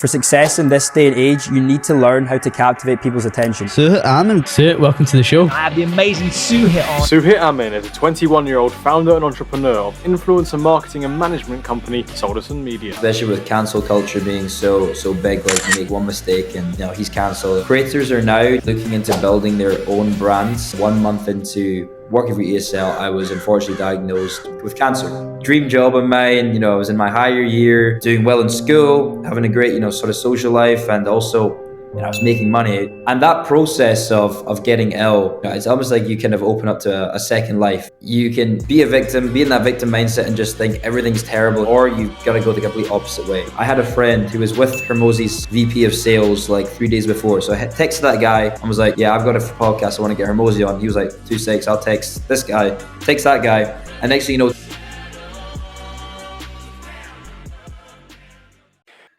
For success in this day and age, you need to learn how to captivate people's attention. Suhit, Amin. Suhit, welcome to the show. I have the amazing Suhit on. Suhit Amin is a 21-year-old founder and entrepreneur of influencer marketing and management company Solison Media. Especially with cancel culture being so big, like you make one mistake and he's cancelled. Creators are now looking into building their own brands. 1 month into working for ESL, I was unfortunately diagnosed with cancer. Dream job of mine, I was in my higher year, doing well in school, having a great, sort of social life, and also, I was making money. And that process of getting ill, it's almost like you kind of open up to a second life. You can be a victim, be in that victim mindset and just think everything's terrible, or you've got to go the complete opposite way. I had a friend who was with Hermosi's VP of sales like 3 days before. So I texted that guy and was like, yeah, I've got a podcast, I want to get Hermosi on. He was like, 2 seconds, I'll text this guy, text that guy. And next thing you know,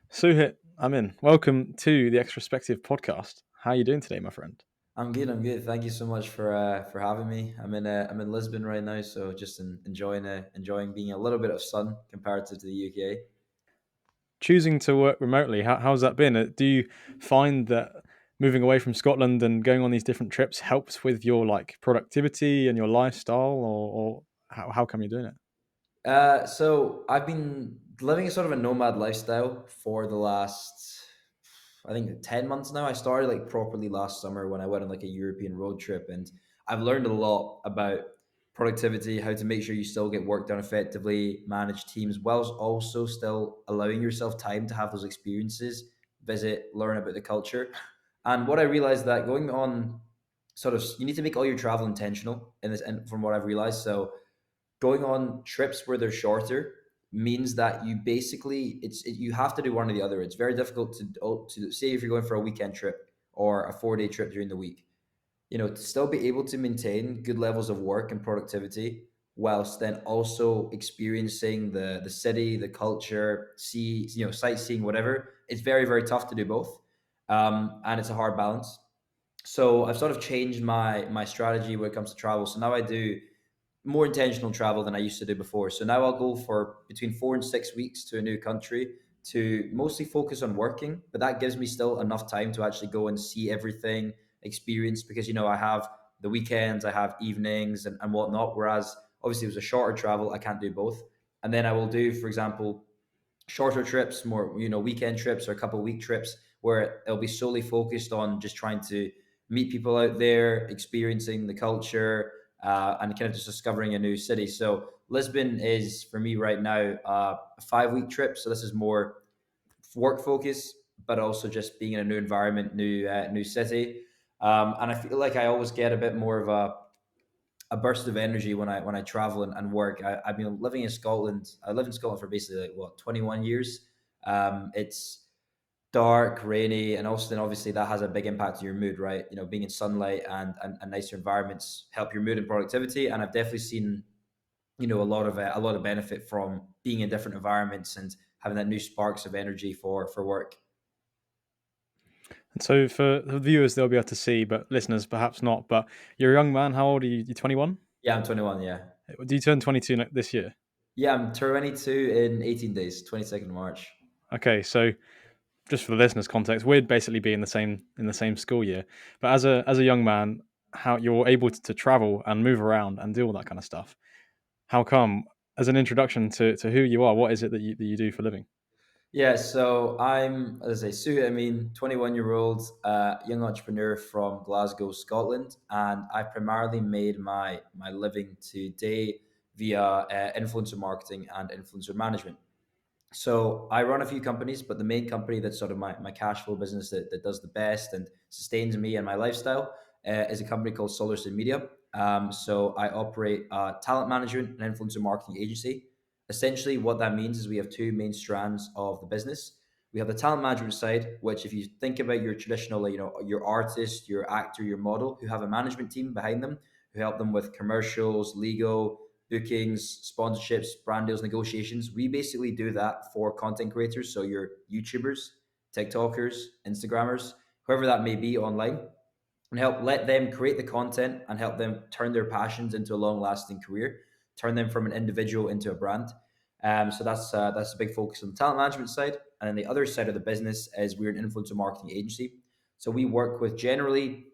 Suhit Amin, welcome to the Extrospective podcast. How are you doing today, my friend? I'm good. Thank you so much for having me. I'm in Lisbon right now, so just enjoying being a little bit of sun comparative to the UK. Choosing to work remotely, how's that been? Do you find that moving away from Scotland and going on these different trips helps with your productivity and your lifestyle, or how come you're doing it? So I've been living a sort of a nomad lifestyle for the last, I think, 10 months now. I started properly last summer when I went on a European road trip, and I've learned a lot about productivity, how to make sure you still get work done effectively, manage teams, whilst also still allowing yourself time to have those experiences, visit, learn about the culture. And what I realized that going on you need to make all your travel intentional in this, and from what I've realized. So going on trips where they're shorter means that you basically you have to do one or the other. It's very difficult to say if you're going for a weekend trip or a 4-day trip during the week, to still be able to maintain good levels of work and productivity whilst then also experiencing the city, the culture, sightseeing, whatever. It's very, very tough to do both. And it's a hard balance. So I've sort of changed my strategy when it comes to travel. So now I do more intentional travel than I used to do before. So now I'll go for between 4 and 6 weeks to a new country to mostly focus on working, but that gives me still enough time to actually go and see everything, experience, because I have the weekends, I have evenings and whatnot. Whereas obviously it was a shorter travel, I can't do both. And then I will do, for example, shorter trips, more weekend trips or a couple of week trips where it'll be solely focused on just trying to meet people out there, experiencing the culture, and kind of just discovering a new city. So Lisbon is for me right now a 5-week trip. So this is more work focus, but also just being in a new environment, new city. And I feel like I always get a bit more of a burst of energy when I travel and work. I've been living in Scotland. I lived in Scotland for basically 21 years. It's dark, rainy, and also then obviously that has a big impact on your mood, right? Being in sunlight and nicer environments help your mood and productivity. And I've definitely seen, a lot of benefit from being in different environments and having that new sparks of energy for work. And so for the viewers, they'll be able to see, but listeners perhaps not. But you're a young man. How old are you? You're 21? Yeah, I'm 21. Yeah. Do you turn 22 this year? Yeah, I'm 22 in 18 days, 22nd of March. Okay, so just for the listeners' context, we'd basically be in the same school year. But as a young man, how you're able to travel and move around and do all that kind of stuff? How come? As an introduction to who you are, what is it that you do for a living? Yeah, so I'm, as I say, Suhit Amin, 21-year-old young entrepreneur from Glasgow, Scotland, and I primarily made my living today via influencer marketing and influencer management. So I run a few companies, but the main company that's sort of my cash flow business that does the best and sustains me and my lifestyle is a company called Solison Media. So I operate a talent management and influencer marketing agency. Essentially, what that means is we have two main strands of the business. We have the talent management side, which if you think about your traditional, your artist, your actor, your model, who have a management team behind them, who help them with commercials, legal, bookings, sponsorships, brand deals, negotiations. We basically do that for content creators. So your YouTubers, TikTokers, Instagrammers, whoever that may be online, and help let them create the content and help them turn their passions into a long-lasting career, turn them from an individual into a brand. So that's a big focus on the talent management side. And then the other side of the business is we're an influencer marketing agency. So we work with generally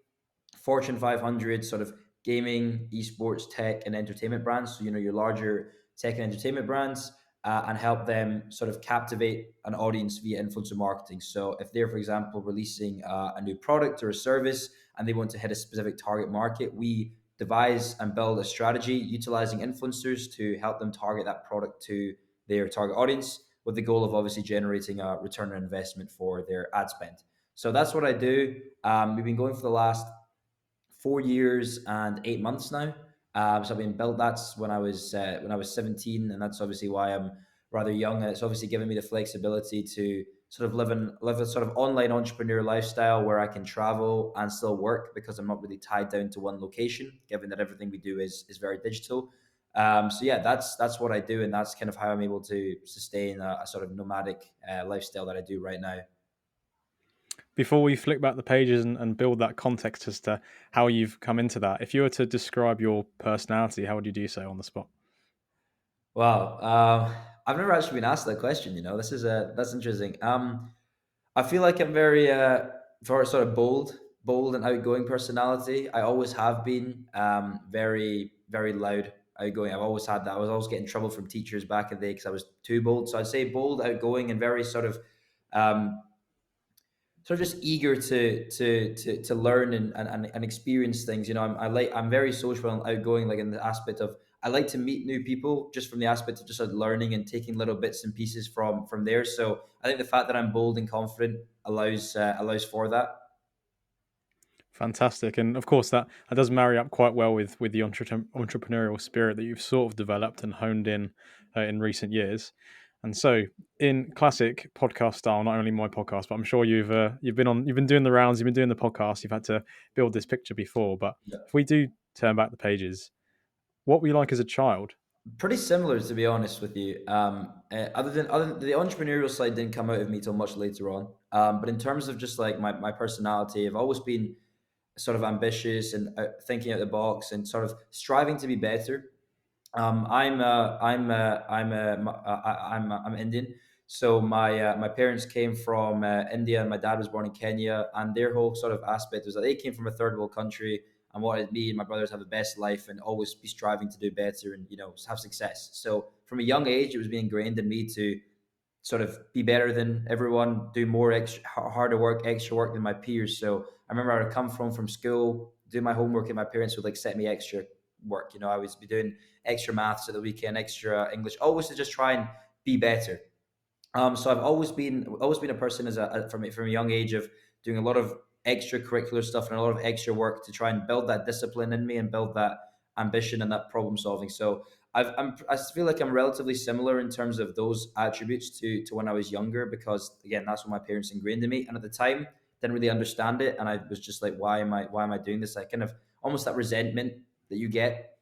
Fortune 500 sort of gaming, esports, tech, and entertainment brands. So, your larger tech and entertainment brands, and help them sort of captivate an audience via influencer marketing. So, if they're, for example, releasing a new product or a service and they want to hit a specific target market, we devise and build a strategy utilizing influencers to help them target that product to their target audience with the goal of obviously generating a return on investment for their ad spend. So that's what I do. We've been going for the last 4 years and 8 months now. So I've been built. That's when I was 17, and that's obviously why I'm rather young. And it's obviously given me the flexibility to sort of live a sort of online entrepreneur lifestyle where I can travel and still work because I'm not really tied down to one location, given that everything we do is very digital. So yeah, that's what I do, and that's kind of how I'm able to sustain a sort of nomadic lifestyle that I do right now. Before we flick back the pages and build that context as to how you've come into that, if you were to describe your personality, how would you do so on the spot? Wow, I've never actually been asked that question. That's interesting. I feel like I'm very sort of bold and outgoing personality. I always have been very, very loud, outgoing. I've always had that. I was always getting in trouble from teachers back in the day because I was too bold. So I'd say bold, outgoing, and very um, sort of just eager to learn and experience things. I'm very social and outgoing, like in the aspect of I like to meet new people just from the aspect of just like learning and taking little bits and pieces from there. So I think the fact that I'm bold and confident allows for that. Fantastic, and of course that does marry up quite well with the entrepreneurial spirit that you've sort of developed and honed in recent years. And so, in classic podcast style, not only my podcast, but I'm sure you've been doing the rounds, you've been doing the podcast, you've had to build this picture before. But if we do turn back the pages, what were you like as a child? Pretty similar, to be honest with you. Other than the entrepreneurial side didn't come out of me till much later on. But in terms of just like my personality, I've always been sort of ambitious and thinking out the box and sort of striving to be better. I'm Indian, so my parents came from India, and my dad was born in Kenya, and their whole sort of aspect was that they came from a third world country and wanted me and my brothers to have the best life and always be striving to do better and have success. So from a young age, it was being ingrained in me to sort of be better than everyone, do more harder work, extra work than my peers. So I remember I would come from school, do my homework, and my parents would like set me extra work. I would be doing extra maths at the weekend, extra English, always to just try and be better. So I've always been a person from a young age of doing a lot of extracurricular stuff and a lot of extra work to try and build that discipline in me and build that ambition and that problem solving. So I feel like I'm relatively similar in terms of those attributes to when I was younger because again that's what my parents ingrained in me, and at the time didn't really understand it, and I was just like why am I doing this? I kind of almost that resentment that you get,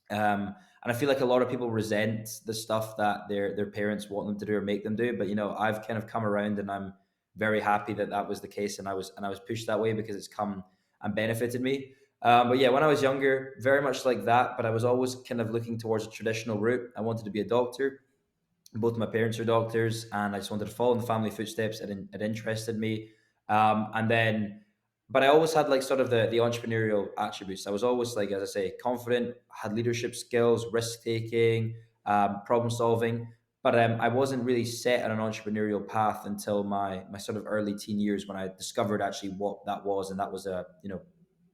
and I feel like a lot of people resent the stuff that their parents want them to do or make them do. But I've kind of come around, and I'm very happy that that was the case, and I was pushed that way because it's come and benefited me. But yeah, when I was younger, very much like that. But I was always kind of looking towards a traditional route. I wanted to be a doctor. Both my parents are doctors, and I just wanted to follow in the family footsteps. It interested me, and then, but I always had like sort of the entrepreneurial attributes. I was always like, as I say, confident, had leadership skills, risk taking, problem solving. But I wasn't really set on an entrepreneurial path until my sort of early teen years when I discovered actually what that was, and that was a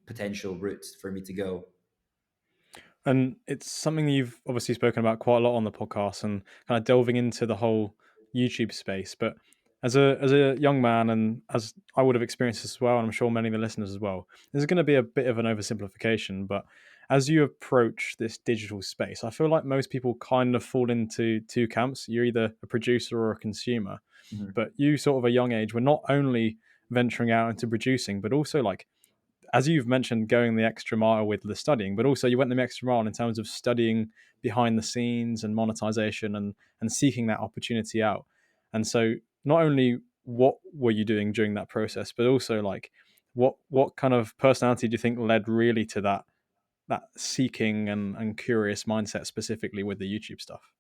potential route for me to go. And it's something you've obviously spoken about quite a lot on the podcast and kind of delving into the whole YouTube space. But as a young man, and as I would have experienced this as well, and I'm sure many of the listeners as well, there's going to be a bit of an oversimplification. But as you approach this digital space, I feel like most people kind of fall into two camps. You're either a producer or a consumer. Mhm. But you sort of a young age were not only venturing out into producing, but also like as you've mentioned, going the extra mile with the studying, but also you went the extra mile in terms of studying behind the scenes and monetization and seeking that opportunity out. And so, not only what were you doing during that process, but also like what kind of personality do you think led really to that seeking and curious mindset specifically with the YouTube stuff?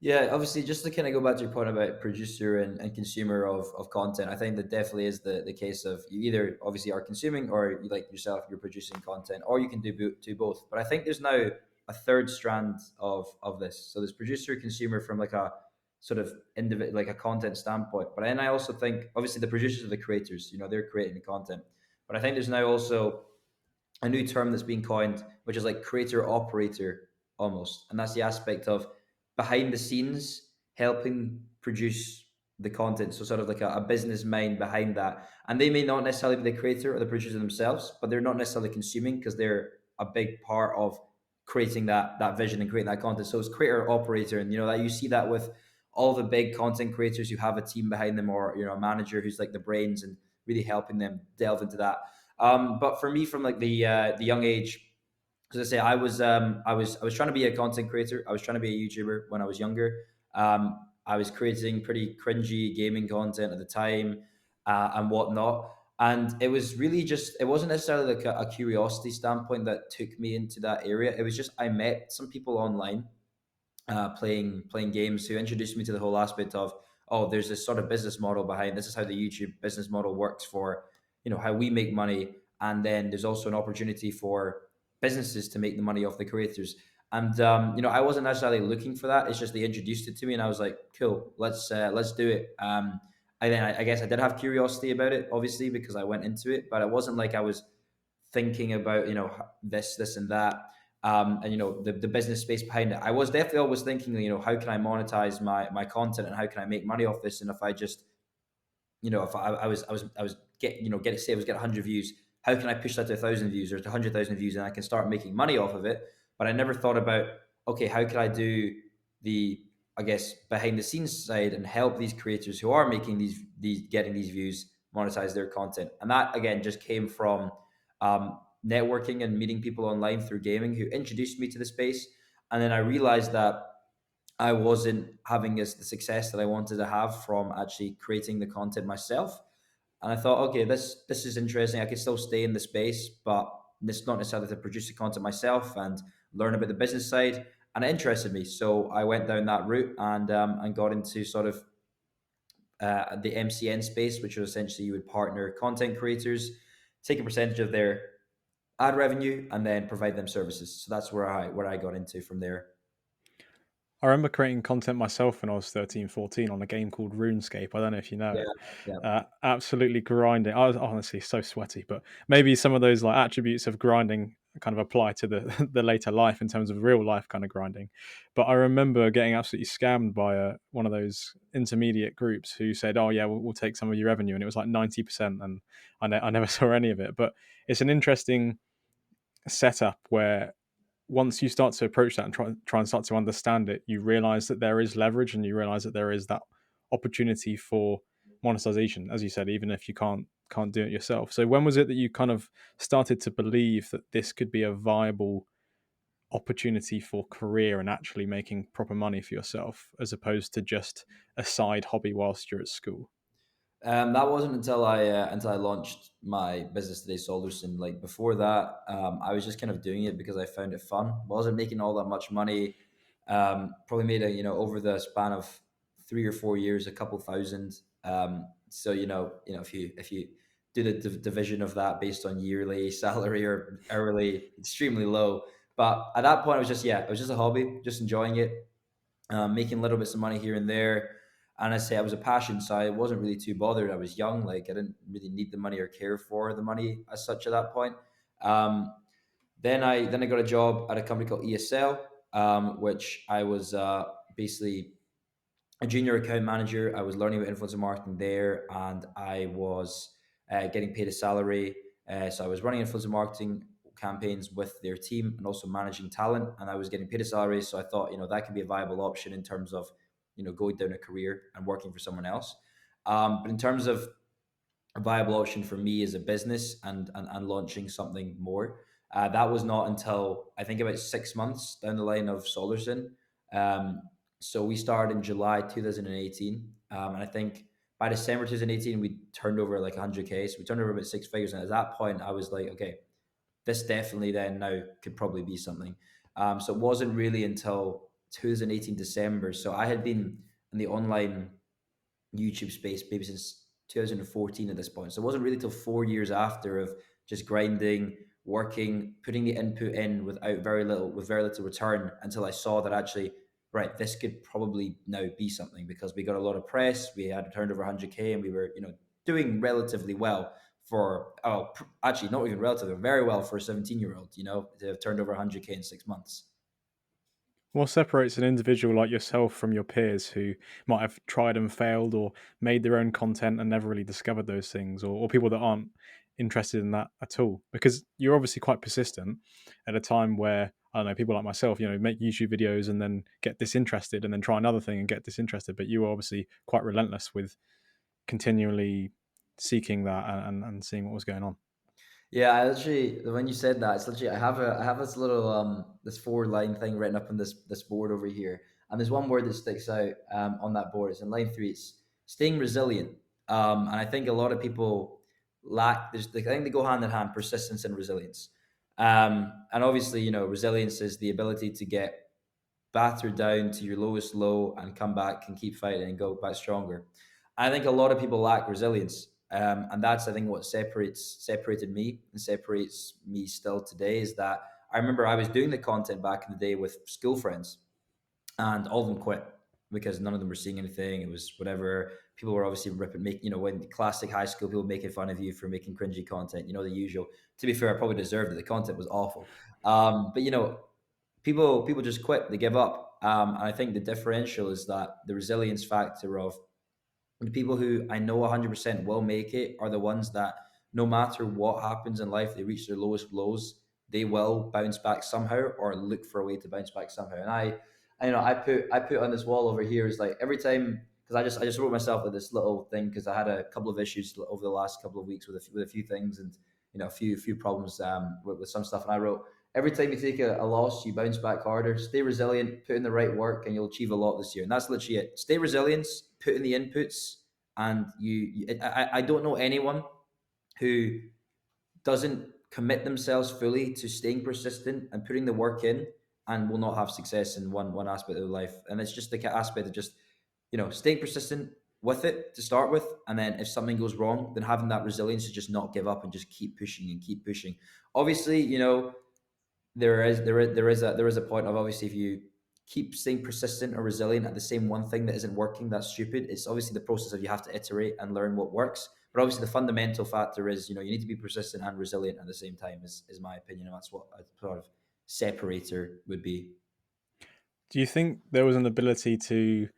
Yeah, obviously, just to kind of go back to your point about producer and consumer of content, I think that definitely is the case of you either obviously are consuming or you like yourself, you're producing content, or you can do both. But I think there's now a third strand of this. So there's producer, consumer from like a sort of individual, like a content standpoint. But then I also think obviously the producers are the creators, they're creating the content. But I think there's now also a new term that's been coined, which is like creator operator almost. And that's the aspect of behind the scenes helping produce the content. So sort of like a business mind behind that. And they may not necessarily be the creator or the producer themselves, but they're not necessarily consuming because they're a big part of creating that vision and creating that content. So it's creator operator. And that you see that with all the big content creators who have a team behind them, or a manager who's like the brains and really helping them delve into that. But for me, from like the young age, because I say I was trying to be a content creator. I was trying to be a YouTuber when I was younger. I was creating pretty cringy gaming content at the time, and whatnot. And it was really just, it wasn't necessarily like a curiosity standpoint that took me into that area. It was just I met some people online playing games who introduced me to the whole aspect of, oh, there's this sort of business model behind this is how the YouTube business model works for how we make money, and then there's also an opportunity for businesses to make the money off the creators. And I wasn't necessarily looking for that. It's just they introduced it to me, and I was like, cool, let's do it. I guess I did have curiosity about it, obviously, because I went into it, but it wasn't like I was thinking about this and that, and the business space behind it. I was definitely always thinking, how can I monetize my content, and how can I make money off this? And if I just if I was get say I was get 100 views, how can I push that to 1,000 views or to 100,000 views, and I can start making money off of it? But I never thought about, okay, how can I do the, I guess, behind the scenes side and help these creators who are making these getting these views monetize their content? And that again just came from networking and meeting people online through gaming who introduced me to the space. And then I realized that I wasn't having the success that I wanted to have from actually creating the content myself. And I thought, okay, this is interesting. I can still stay in the space, but it's not necessarily to produce the content myself and learn about the business side. And it interested me, so I went down that route and got into sort of the MCN space, which was essentially you would partner content creators, take a percentage of their ad revenue, and then provide them services. So that's where I got into from there. I remember creating content myself when I was 13, 14 on a game called RuneScape. I don't know if you know Yeah, it. yeah. Absolutely grinding. I was honestly so sweaty, but maybe some of those like attributes of grinding kind of apply to the the later life in terms of real life kind of grinding. But I remember getting absolutely scammed by one of those intermediate groups who said, "Oh yeah, we'll take some of your revenue," and it was like 90%, and I never saw any of it. But it's an interesting setup where once you start to approach that and try and start to understand it, you realize that there is leverage, and you realize that there is that opportunity for monetization, as you said, even if you can't do it yourself. So when was it that you kind of started to believe that this could be a viable opportunity for career and actually making proper money for yourself, as opposed to just a side hobby whilst you're at school? That wasn't until I launched my business today, Solution. Like before that, I was just kind of doing it because I found it fun. Wasn't making all that much money. Probably made over the span of 3 or 4 years, a couple thousand. So if you do the division of that based on yearly salary or hourly, extremely low. But at that point, it was just a hobby, just enjoying it, making little bits of money here and there. And I say I was a passion, so I wasn't really too bothered. I was young, like I didn't really need the money or care for the money as such at that point. Um, then I got a job at a company called ESL, which I was basically a junior account manager. I was learning about influencer marketing there, and I was getting paid a salary. So I was running influencer marketing campaigns with their team and also managing talent, and I was getting paid a salary. So I thought, that could be a viable option in terms of, going down a career and working for someone else. But in terms of a viable option for me as a business and launching something more. That was not until I think about 6 months down the line of Solarson. Um, so we started in July 2018, and I think by December 2018 we turned over like 100K. So we turned over about six figures, and at that point I was like, okay, this definitely then now could probably be something. So it wasn't really until 2018 December. So I had been in the online YouTube space maybe since 2014 at this point. So it wasn't really till 4 years after of just grinding, working, putting the input in with very little return until I saw that actually, right, this could probably now be something because we got a lot of press, we had turned over 100K, and we were, doing relatively well for, actually not even relatively, very well for a 17-year-old, to have turned over 100K in 6 months. What separates an individual like yourself from your peers who might have tried and failed or made their own content and never really discovered those things, or people that aren't interested in that at all? Because you're obviously quite persistent at a time where, I don't know, people like myself, make YouTube videos and then get disinterested and then try another thing and get disinterested. But you were obviously quite relentless with continually seeking that and seeing what was going on. Yeah, I literally, when you said that, it's literally I have this little this 4 line thing written up on this board over here, and there's one word that sticks out on that board. It's in line 3. It's staying resilient, and I think a lot of people lack. I think they go hand in hand, persistence and resilience, and obviously, resilience is the ability to get battered down to your lowest low and come back and keep fighting and go back stronger. I think a lot of people lack resilience, and that's, I think, what separated me and separates me still today is that I remember I was doing the content back in the day with school friends, and all of them quit because none of them were seeing anything. It was whatever. People were obviously ripping, when classic high school people making fun of you for making cringy content. The usual. To be fair, I probably deserved it. The content was awful, but people just quit. They give up. And I think the differential is that the resilience factor of the people who I know 100% will make it are the ones that no matter what happens in life, they reach their lowest lows, they will bounce back somehow or look for a way to bounce back somehow. And I put on this wall over here is like every time, because I just wrote myself with this little thing because I had a couple of issues over the last couple of weeks with a few things, and a few problems with some stuff. And I wrote, every time you take a loss, you bounce back harder. Stay resilient, put in the right work, and you'll achieve a lot this year. And that's literally it. Stay resilient, put in the inputs, and I don't know anyone who doesn't commit themselves fully to staying persistent and putting the work in and will not have success in one aspect of their life. And it's just the aspect of just staying persistent with it to start with, and then if something goes wrong, then having that resilience to just not give up and just keep pushing and keep pushing. Obviously, there is a point of, obviously, if you keep staying persistent or resilient at the same one thing that isn't working, that's stupid. It's obviously the process of you have to iterate and learn what works. But obviously the fundamental factor is, you need to be persistent and resilient at the same time, is my opinion. And that's what a sort of separator would be. Do you think there was an ability to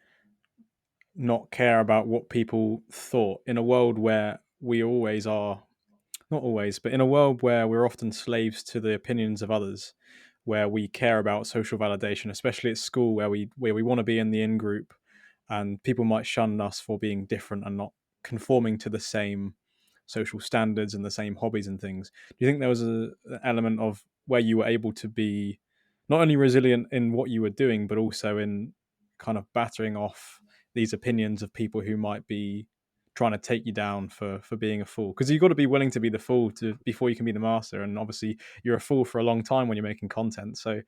not care about what people thought in a world where we always are, not always, but in a world where we're often slaves to the opinions of others, where we care about social validation, especially at school, where we want to be in the in group, and people might shun us for being different and not conforming to the same social standards and the same hobbies and things. Do you think there was an element of where you were able to be not only resilient in what you were doing, but also in kind of battering off these opinions of people who might be trying to take you down for being a fool? Because you've got to be willing to be the fool to before you can be the master, and obviously you're a fool for a long time when you're making content. So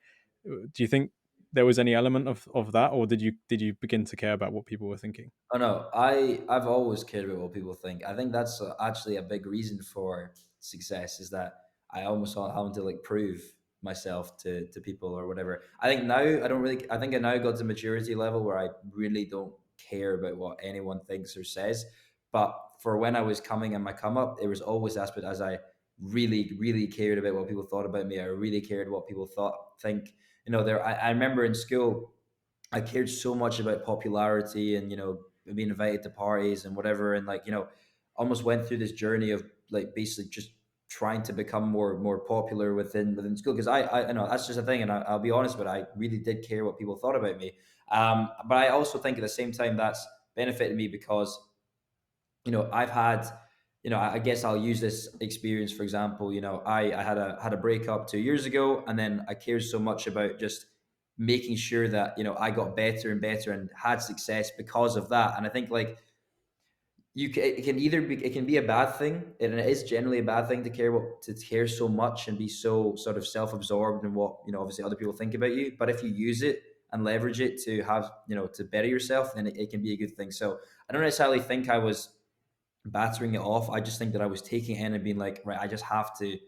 do you think there was any element of that, or did you begin to care about what people were thinking? Oh no, I've always cared about what people think. I think that's actually a big reason for success is that I almost want to like prove myself to people or whatever. I think now I don't really. I think I now got to maturity level where I really don't care about what anyone thinks or says. But for when I was coming in my come up, it was always aspect as I really really cared about what people thought about me. I really cared what people think. There. I remember in school I cared so much about popularity and being invited to parties and whatever, and like almost went through this journey of like basically just trying to become more popular within school because I know that's just a thing, and I'll be honest, but I really did care what people thought about me. But I also think at the same time that's benefited me because I've had, I guess I'll use this experience for example. I had a breakup 2 years ago, and then I cared so much about just making sure that I got better and better and had success because of that. And I think like it can either be, it can be a bad thing, and it is generally a bad thing to care so much and be so sort of self-absorbed in what obviously other people think about you. But if you use it and leverage it to have, to better yourself, then it can be a good thing. So I don't necessarily think I was battering it off. I just think that I was taking it in and being like, right, I have to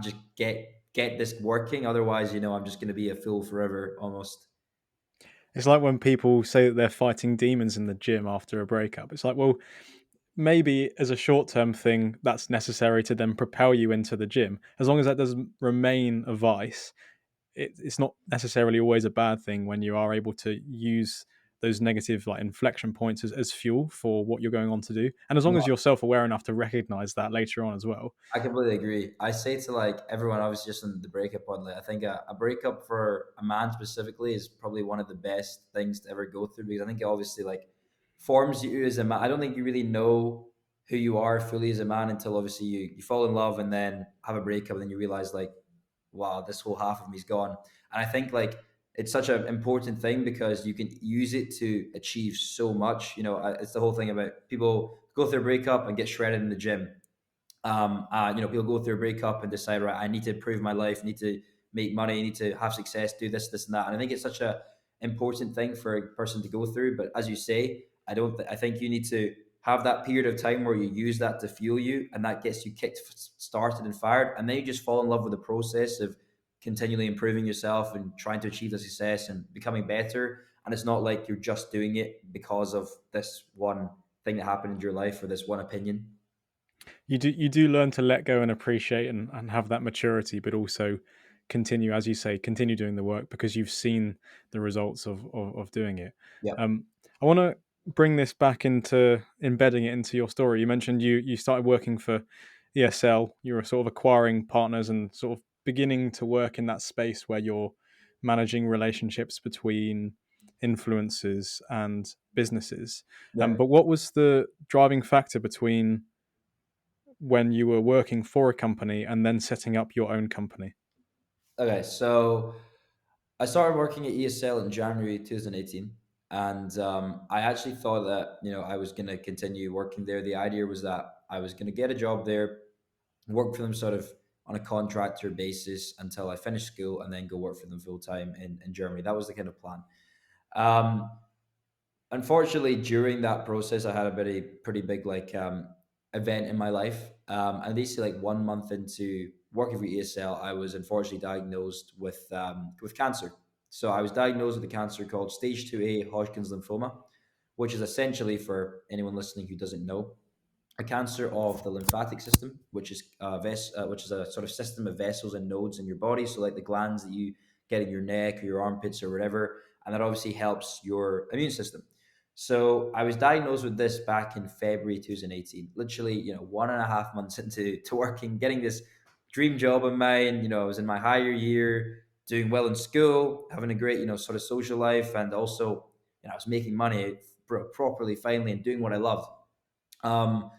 just get this working. Otherwise, I'm just going to be a fool forever almost. It's like when people say that they're fighting demons in the gym after a breakup. It's like, well, maybe as a short term thing, that's necessary to then propel you into the gym. As long as that doesn't remain a vice, it's not necessarily always a bad thing when you are able to use those negative like inflection points as fuel for what you're going on to do. And as long No, as you're self aware enough to recognize that later on as well. I completely agree. I say to like everyone, obviously, just on the breakup one, like I think a breakup for a man specifically is probably one of the best things to ever go through, because I think it obviously like forms you as a man. I don't think you really know who you are fully as a man until obviously you fall in love and then have a breakup, and then you realize like, wow, this whole half of me's gone. And I think like it's such an important thing because you can use it to achieve so much. It's the whole thing about people go through a breakup and get shredded in the gym. People go through a breakup and decide, right, I need to improve my life, need to make money, need to have success, do this, and that. And I think it's such a important thing for a person to go through. But as you say, I think you need to have that period of time where you use that to fuel you, and that gets you kicked, started, and fired, and then you just fall in love with the process of continually improving yourself and trying to achieve the success and becoming better. And it's not like you're just doing it because of this one thing that happened in your life or this one opinion. You do learn to let go and appreciate and have that maturity, but also continue, as you say, continue doing the work because you've seen the results of doing it. Yeah. I want to bring this back into embedding it into your story. You mentioned you started working for ESL. You were sort of acquiring partners and sort of beginning to work in that space where you're managing relationships between influencers and businesses. Yeah. But what was the driving factor between when you were working for a company and then setting up your own company? Okay, so I started working at ESL in January 2018, and I actually thought that I was going to continue working there. The idea was that I was going to get a job there, work for them sort of on a contractor basis until I finished school, and then go work for them full time in Germany. That was the kind of plan. Um, Unfortunately, during that process, I had a pretty big like event in my life, and basically like 1 month into working for ESL, I was unfortunately diagnosed with cancer. So I was diagnosed with a cancer called stage 2A Hodgkin's lymphoma, which is essentially, for anyone listening who doesn't know, a cancer of the lymphatic system, which is a sort of system of vessels and nodes in your body. So like the glands that you get in your neck or your armpits or whatever, and that obviously helps your immune system. So I was diagnosed with this back in February 2018. Literally, 1.5 months into working, getting this dream job of mine. I was in my higher year, doing well in school, having a great, sort of social life, and also, I was making money properly, finally, and doing what I loved. Um,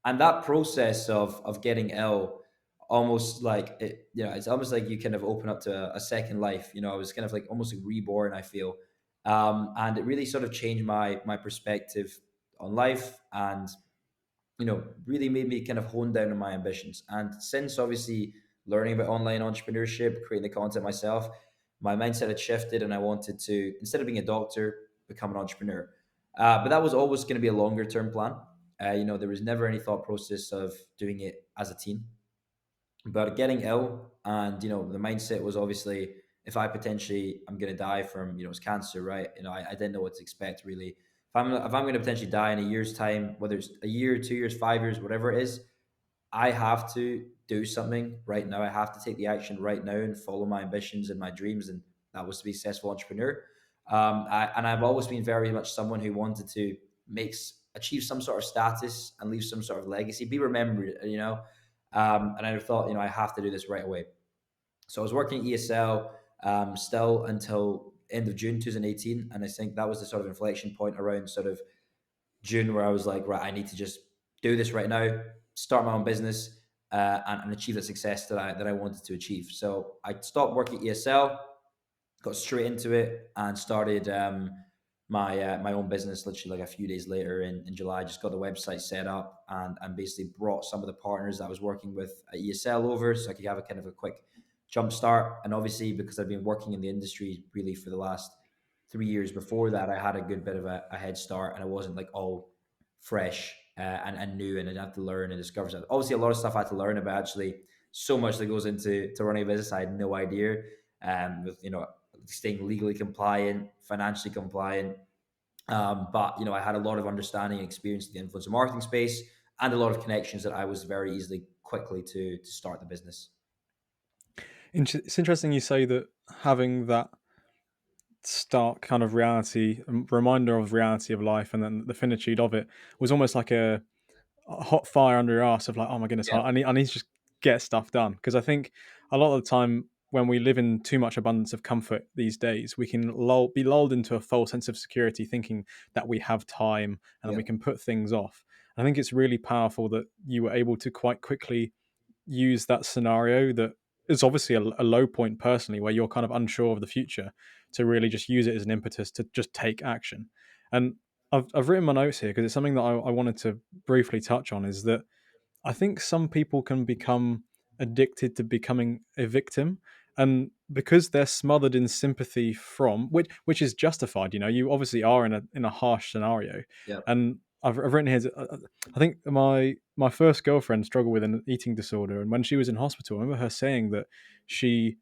and that process of getting ill, almost like it's almost like you kind of open up to a second life. I was kind of like almost like reborn, I feel. And it really sort of changed my perspective on life, and really made me kind of hone down on my ambitions. And since obviously learning about online entrepreneurship, creating the content myself, my mindset had shifted, and I wanted to, instead of being a doctor, become an entrepreneur. But that was always going to be a longer term plan. There was never any thought process of doing it as a team. But getting ill, and the mindset was obviously, if I potentially I'm going to die from it's cancer, right? I didn't know what to expect really. If I'm going to potentially die in a year's time, whether it's a year, 2 years, 5 years, whatever it is, I have to do something right now. I have to take the action right now and follow my ambitions and my dreams, and that was to be a successful entrepreneur. And I've always been very much someone who wanted to achieve some sort of status and leave some sort of legacy, be remembered. And I thought, I have to do this right away. So I was working at ESL still until end of June 2018, and I think that was the sort of inflection point around sort of June where I was like, right, I need to just do this right now, start my own business, and achieve the success that I wanted to achieve. So I stopped working at ESL, got straight into it, and started my own business literally like a few days later in July. I just got the website set up, and basically brought some of the partners that I was working with at ESL over so I could have a kind of a quick jump start. And obviously, because I've been working in the industry really for the last 3 years before that, I had a good bit of a head start, and I wasn't like all fresh and new, and I had to learn and discover stuff. Obviously, a lot of stuff I had to learn about. Actually, so much that goes into running a business I had no idea. With staying legally compliant, financially compliant, but I had a lot of understanding and experience in the influencer marketing space, and a lot of connections that I was very easily quickly to start the business. It's interesting you say that having that stark kind of reality, reminder of reality of life, and then the finitude of it was almost like a hot fire under your ass of like, oh my goodness, Yeah, I need to just get stuff done. Because I think a lot of the time when we live in too much abundance of comfort these days, we can be lulled into a false sense of security, thinking that we have time and that yeah, we can put things off. I think it's really powerful that you were able to quite quickly use that scenario that is obviously a low point personally, where you're kind of unsure of the future, to really just use it as an impetus to just take action. And I've written my notes here because it's something that I wanted to briefly touch on, is that I think some people can become addicted to becoming a victim, and because they're smothered in sympathy from which is justified. You obviously are in a harsh scenario, yeah. and I've written here. I think my first girlfriend struggled with an eating disorder, and when she was in hospital, I remember her saying that she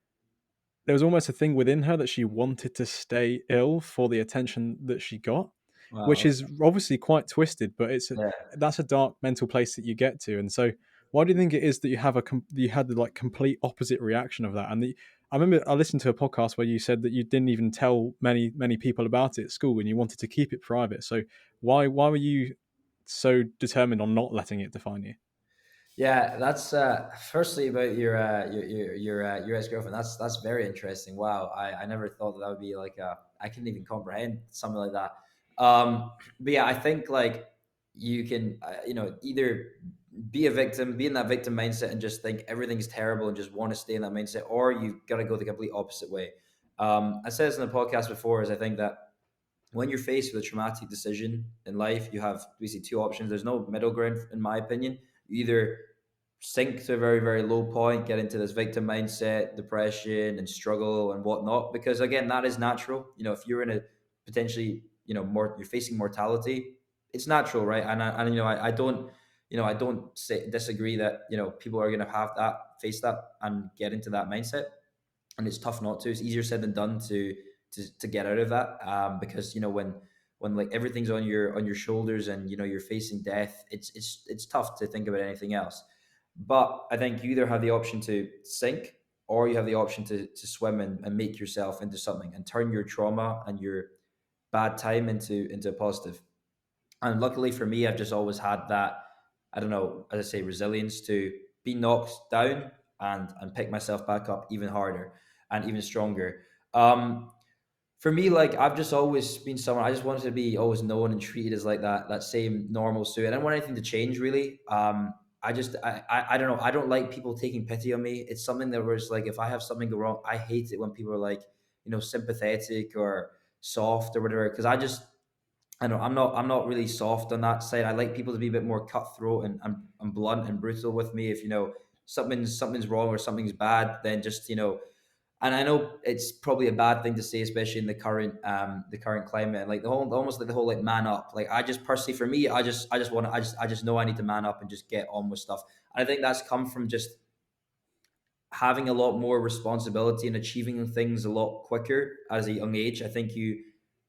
there was almost a thing within her that she wanted to stay ill for the attention that she got, which Wow. is obviously quite twisted, but Yeah. that's a dark mental place that you get to. And so, why do you think it is that you had the like complete opposite reaction of that? I remember I listened to a podcast where you said that you didn't even tell many people about it at school, and you wanted to keep it private. So why were you so determined on not letting it define you? Yeah, that's firstly about your ex girlfriend. That's very interesting. Wow, I never thought that would be like I couldn't even comprehend something like that. But yeah, I think like you can either be a victim, be in that victim mindset, and just think everything's terrible and just want to stay in that mindset, or you've got to go the complete opposite way. I said this in the podcast before, is I think that when you're faced with a traumatic decision in life, you have basically two options. There's no middle ground, in my opinion. You either sink to a very, very low point, get into this victim mindset, depression, and struggle and whatnot. Because again, that is natural. If you're in a potentially, more you're facing mortality, it's natural, right? And I don't disagree that people are going to have that, face that, and get into that mindset, and it's tough not to. It's easier said than done to get out of that, because when like everything's on your shoulders, and you're facing death, it's tough to think about anything else. But I think you either have the option to sink, or you have the option to swim and make yourself into something, and turn your trauma and your bad time into a positive. And luckily for me, I've just always had that, I don't know, as I say, resilience to be knocked down and pick myself back up even harder and even stronger. Um, for me, like I've just always been someone, I just wanted to be always known and treated as like that same normal Sue. I don't want anything to change really. I don't know. I don't like people taking pity on me. It's something that was like, if I have something go wrong, I hate it when people are like, sympathetic or soft or whatever. Because I know I'm not really soft on that side. I like people to be a bit more cutthroat and blunt and brutal with me. If something's wrong or something's bad, then just and I know it's probably a bad thing to say, especially in the current climate, and like the whole, almost like the whole like man up. Like I just personally, for me, I just know I need to man up and just get on with stuff. And I think that's come from just having a lot more responsibility and achieving things a lot quicker as a young age. I think you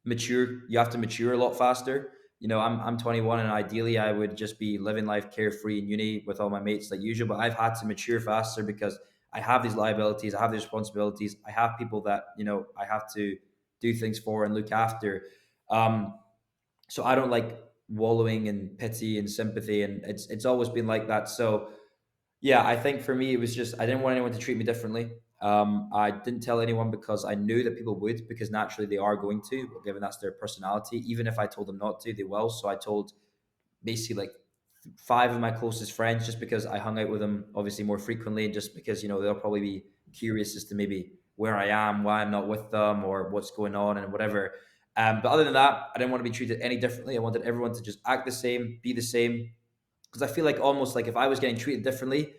have to mature a lot faster. I'm 21, and ideally I would just be living life carefree in uni with all my mates like usual, but I've had to mature faster because I have these liabilities, I have these responsibilities, I have people that, I have to do things for and look after. Um, so I don't like wallowing in pity and sympathy, and it's always been like that. So yeah, I think for me, it was just I didn't want anyone to treat me differently. I didn't tell anyone because I knew that people would, because naturally they are going to, given that's their personality. Even if I told them not to, they will. So I told basically like five of my closest friends, just because I hung out with them obviously more frequently, and just because they'll probably be curious as to maybe where I am, why I'm not with them, or what's going on, and whatever. But other than that, I didn't want to be treated any differently. I wanted everyone to just act the same, be the same, because I feel like almost like if I was getting treated differently,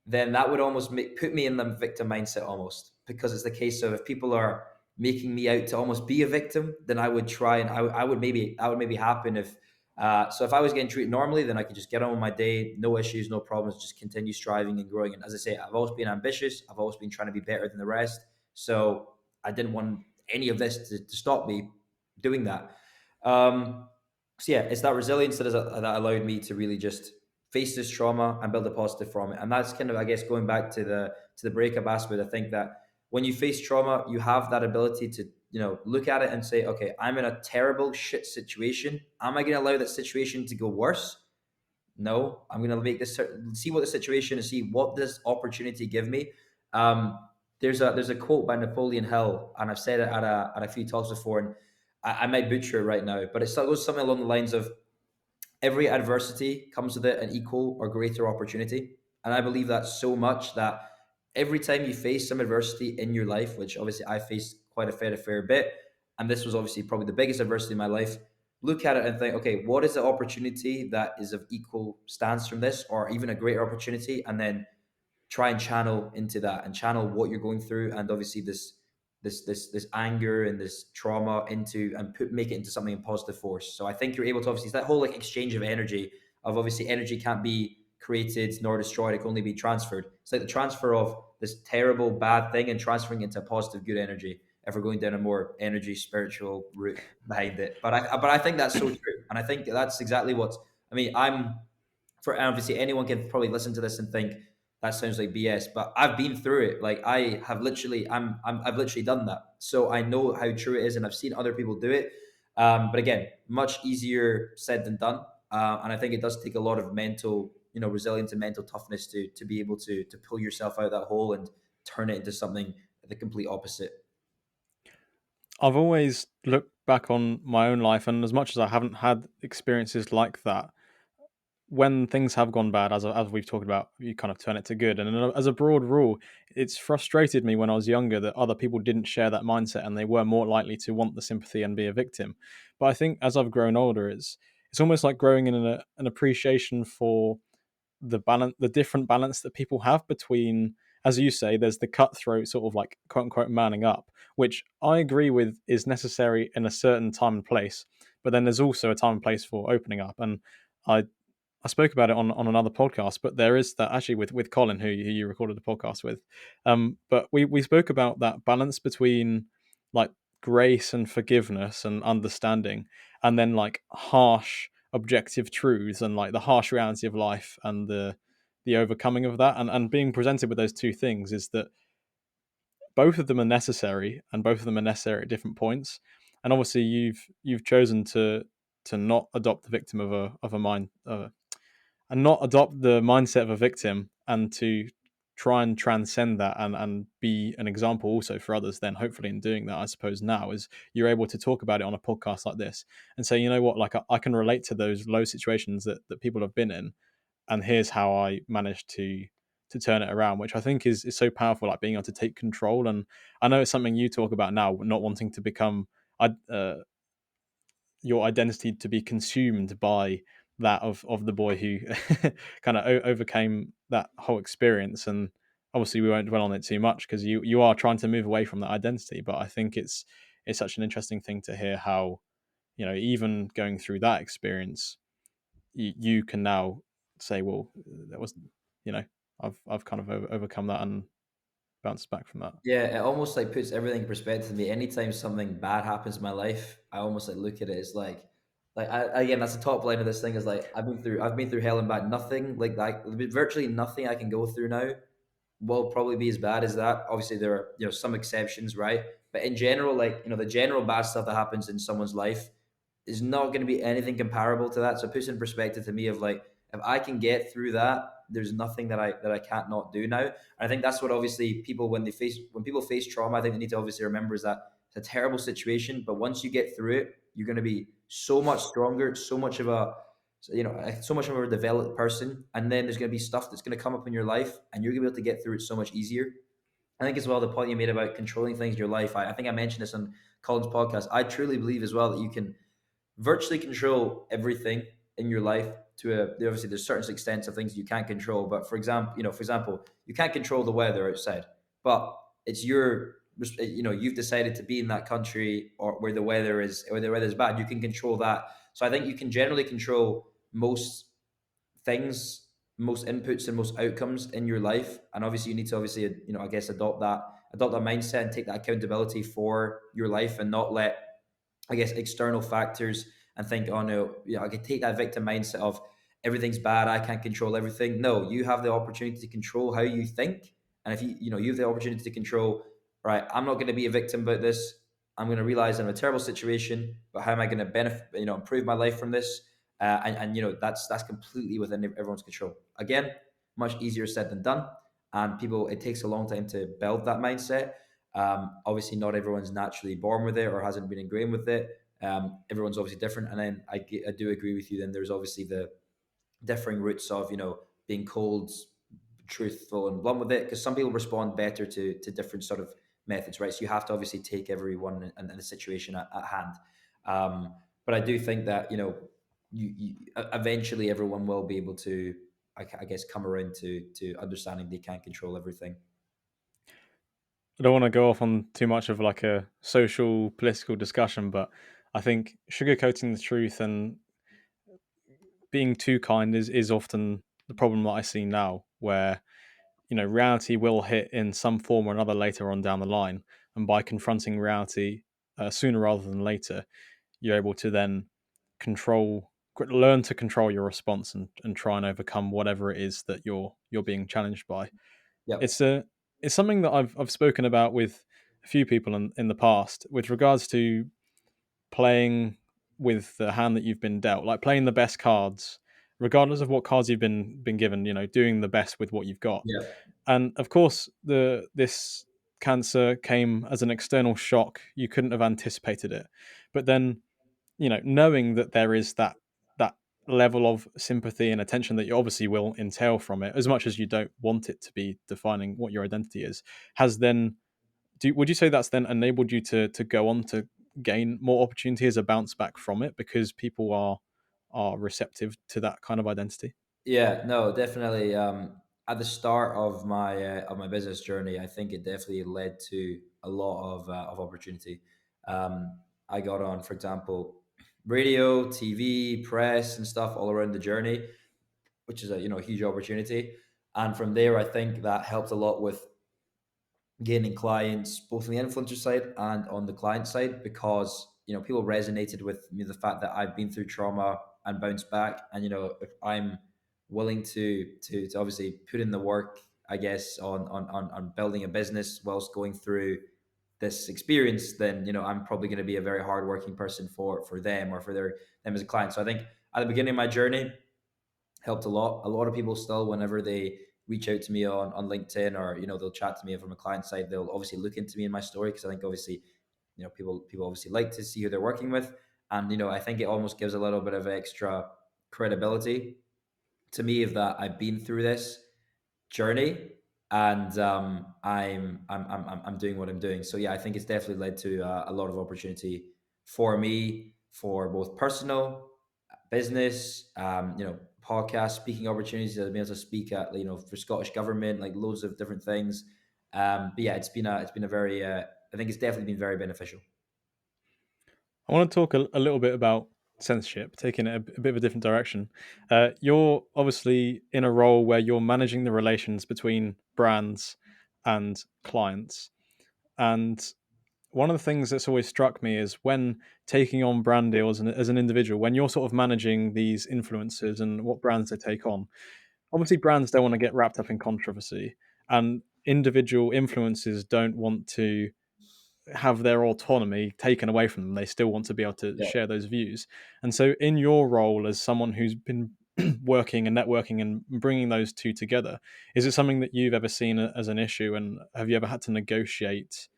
then that would almost put me in the victim mindset almost, because it's the case of if people are making me out to almost be a victim, then I would try and I would maybe that would maybe happen if so if I was getting treated normally, then I could just get on with my day, no issues, no problems, just continue striving and growing. And as I say, I've always been ambitious. I've always been trying to be better than the rest. So I didn't want any of this to stop me doing that. So yeah, it's that resilience that allowed me to really just face this trauma and build a positive from it. And that's kind of, I guess, going back to the breakup aspect. I think that when you face trauma, you have that ability to, look at it and say, okay, I'm in a terrible shit situation. Am I going to allow that situation to go worse? No, I'm going to make this, see what the situation is, see what this opportunity give me. Um, there's a quote by Napoleon Hill, and I've said it at a few talks before, and I might butcher it right now, but it goes something along the lines of every adversity comes with it an equal or greater opportunity. And I believe that so much that every time you face some adversity in your life, which obviously I faced quite a fair bit, and this was obviously probably the biggest adversity in my life, look at it and think, okay, what is the opportunity that is of equal stance from this, or even a greater opportunity? And then try and channel into that and channel what you're going through, and obviously this anger and this trauma into, and make it into something in positive force. So I think you're able to, obviously, it's that whole like exchange of energy, of obviously energy can't be created nor destroyed, it can only be transferred. It's like the transfer of this terrible bad thing and transferring into positive good energy, if we're going down a more energy spiritual route behind it. But I think that's so true, and I think that's exactly what, I mean, I'm for, obviously anyone can probably listen to this and think that sounds like BS, but I've been through it. Like I have literally, I've literally done that, so I know how true it is, and I've seen other people do it. But again, much easier said than done, and I think it does take a lot of mental, resilience and mental toughness to be able to pull yourself out of that hole and turn it into something the complete opposite. I've always looked back on my own life, and as much as I haven't had experiences like that, when things have gone bad, as we've talked about, you kind of turn it to good. And as a broad rule, it's frustrated me when I was younger that other people didn't share that mindset, and they were more likely to want the sympathy and be a victim. But I think as I've grown older, it's almost like growing in an appreciation for the different balance that people have between, as you say, there's the cutthroat sort of like quote unquote manning up, which I agree with is necessary in a certain time and place. But then there's also a time and place for opening up, and I I spoke about it on another podcast, but there is that actually with Colin, who you recorded the podcast with. But we spoke about that balance between like grace and forgiveness and understanding, and then like harsh objective truths and like the harsh reality of life and the overcoming of that, and being presented with those two things is that both of them are necessary, and both of them are necessary at different points. And obviously, you've chosen to not adopt the victim of a mind and not adopt the mindset of a victim, and to try and transcend that, and be an example also for others. Then hopefully in doing that, I suppose now is you're able to talk about it on a podcast like this and say, you know what, like I can relate to those low situations that people have been in, and here's how I managed to turn it around, which I think is so powerful, like being able to take control. And I know it's something you talk about now, not wanting to become your identity to be consumed by that of the boy who kind of overcame that whole experience. And obviously we won't dwell on it too much because you are trying to move away from that identity, but I think it's such an interesting thing to hear how, even going through that experience, you can now say, well, that was, you know I've kind of overcome that and bounced back from that. Yeah, it almost like puts everything in perspective to me. Anytime something bad happens in my life, I almost like look at it as again, that's the top line of this thing, is like I've been through hell and back. Nothing like that, virtually nothing I can go through now will probably be as bad as that. Obviously, there are some exceptions, right? But in general, like the general bad stuff that happens in someone's life is not going to be anything comparable to that. So it puts in perspective to me of like, if I can get through that, there's nothing that I can't not do now. And I think that's what obviously people, when people face trauma, I think they need to obviously remember is that it's a terrible situation, but once you get through it, you're going to be so much stronger, so much of a developed person. And then there's going to be stuff that's going to come up in your life, and you're going to be able to get through it so much easier. I think as well, the point you made about controlling things in your life, I think I mentioned this on Colin's podcast. I truly believe as well that you can virtually control everything in your life to obviously there's certain extents of things you can't control. But for example, you can't control the weather outside, but it's you've decided to be in that country or where the weather is bad. You can control that. So I think you can generally control most things, most inputs and most outcomes in your life. And obviously you need to obviously, I guess adopt that mindset and take that accountability for your life and not let, I guess, external factors and think, oh no, I can take that victim mindset of everything's bad, I can't control everything. No, you have the opportunity to control how you think. And if you have the opportunity to control, right, I'm not going to be a victim about this. I'm going to realize I'm in a terrible situation, but how am I going to benefit, improve my life from this? And that's completely within everyone's control. Again, much easier said than done. And people, it takes a long time to build that mindset. Obviously, not everyone's naturally born with it or hasn't been ingrained with it. Everyone's obviously different. And then I do agree with you. Then there's obviously the differing routes of being cold, truthful, and blunt with it. Because some people respond better to different sort of methods, right? So you have to obviously take everyone and the situation at hand. But I do think that eventually everyone will be able to, I guess, come around to understanding they can't control everything. I don't want to go off on too much of like a social political discussion, but I think sugarcoating the truth and being too kind is often the problem that I see now, where reality will hit in some form or another later on down the line, and by confronting reality sooner rather than later, you're able to then learn to control your response and try and overcome whatever it is that you're being challenged by. Yep. It's something that I've spoken about with a few people in the past with regards to playing with the hand that you've been dealt, like playing the best cards, regardless of what cards you've been given. Doing the best with what you've got. Yeah. And of course, the this cancer came as an external shock. You couldn't have anticipated it, but then knowing that there is that level of sympathy and attention that you obviously will entail from it, as much as you don't want it to be defining what your identity is, has then would you say that's then enabled you to go on to gain more opportunity as a bounce back from it because people are receptive to that kind of identity? Yeah, no, definitely. At the start of my business journey, I think it definitely led to a lot of opportunity. I got on, for example, radio, TV, press, and stuff all around the journey, which is a huge opportunity. And from there, I think that helped a lot with gaining clients both on the influencer side and on the client side because people resonated with me the fact that I've been through trauma and bounced back, and if I'm willing to obviously put in the work, I guess, on building a business whilst going through this experience, then I'm probably going to be a very hardworking person for them or for them as a client. So I think at the beginning of my journey helped a lot. A lot of people still, whenever they reach out to me on LinkedIn or they'll chat to me from a client side, they'll obviously look into me in my story because I think obviously people obviously like to see who they're working with, and I think it almost gives a little bit of extra credibility to me of that I've been through this journey, and I'm doing what I'm doing. So yeah, I think it's definitely led to a lot of opportunity for me for both personal, business, podcast speaking opportunities. I've been able to speak at for Scottish government, like loads of different things. But yeah, it's been a very I think it's definitely been very beneficial. I want to talk a little bit about censorship, taking it a bit of a different direction. You're obviously in a role where you're managing the relations between brands and clients. And one of the things that's always struck me is when taking on brand deals and as an individual, when you're sort of managing these influencers and what brands they take on, obviously brands don't want to get wrapped up in controversy, and individual influencers don't want to have their autonomy taken away from them. They still want to be able to Yeah. share those views. And so, in your role as someone who's been working and networking and bringing those two together, is it something that you've ever seen as an issue? And have you ever had to negotiate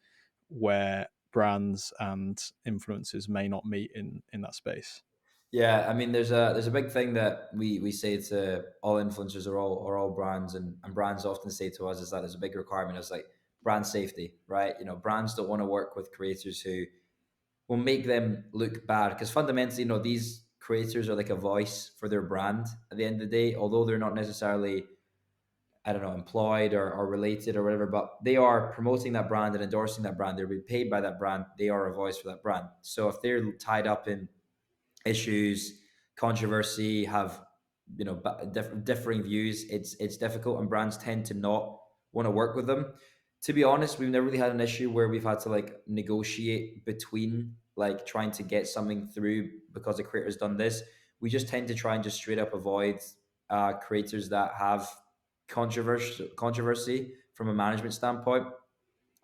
where brands and influencers may not meet in that space? Yeah, I mean, there's a big thing that we say to all influencers or all brands, and brands often say to us is that there's a big requirement is like brand safety, right? Brands don't want to work with creators who will make them look bad because fundamentally, these creators are like a voice for their brand at the end of the day, although they're not necessarily I don't know, employed or related or whatever, but they are promoting that brand and endorsing that brand. They're being paid by that brand. They are a voice for that brand. So if they're tied up in issues, controversy, have differing views, it's difficult, and brands tend to not want to work with them. To be honest, we've never really had an issue where we've had to like negotiate between like trying to get something through because the creator's done this. We just tend to try and just straight up avoid creators that have controversy from a management standpoint.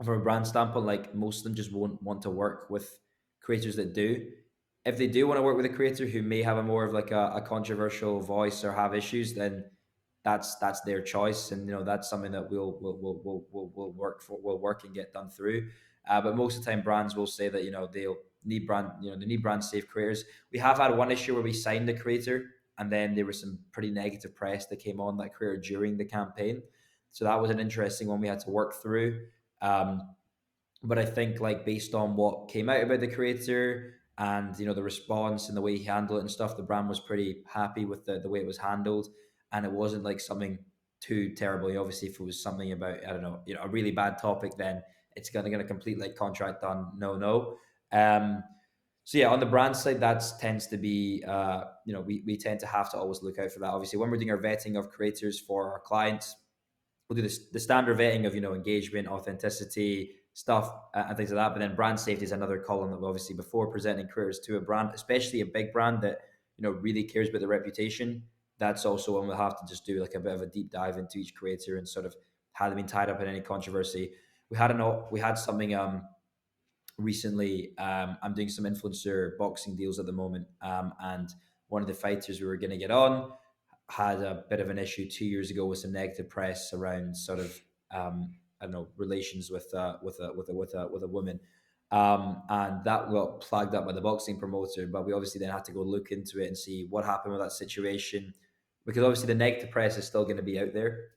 From a brand standpoint, like most of them just won't want to work with creators that do. If they do want to work with a creator who may have a more of like a controversial voice or have issues, then that's their choice, and that's something that we'll work for, we'll work and get done through. But most of the time, brands will say that they need brand safe creators. We have had one issue where we signed a creator, and then there was some pretty negative press that came on that creator during the campaign. So that was an interesting one we had to work through. Um, but I think like based on what came out about the creator and the response and the way he handled it and stuff, the brand was pretty happy with the way it was handled, and it wasn't like something too terrible. Obviously, if it was something about I don't know, a really bad topic, then it's gonna complete like contract done. No, no. Um, so yeah, on the brand side, that tends to be we tend to have to always look out for that. Obviously, when we're doing our vetting of creators for our clients, we'll do this, the standard vetting of engagement, authenticity, stuff, and things like that. But then brand safety is another column that we obviously before presenting careers to a brand, especially a big brand that really cares about the reputation. That's also when we'll have to just do like a bit of a deep dive into each creator and sort of had been tied up in any controversy. We had something recently. I'm doing some influencer boxing deals at the moment, and one of the fighters we were going to get on had a bit of an issue 2 years ago with some negative press around sort of I don't know, relations with a woman, and that got flagged up by the boxing promoter. But we obviously then had to go look into it and see what happened with that situation, because obviously the negative press is still going to be out there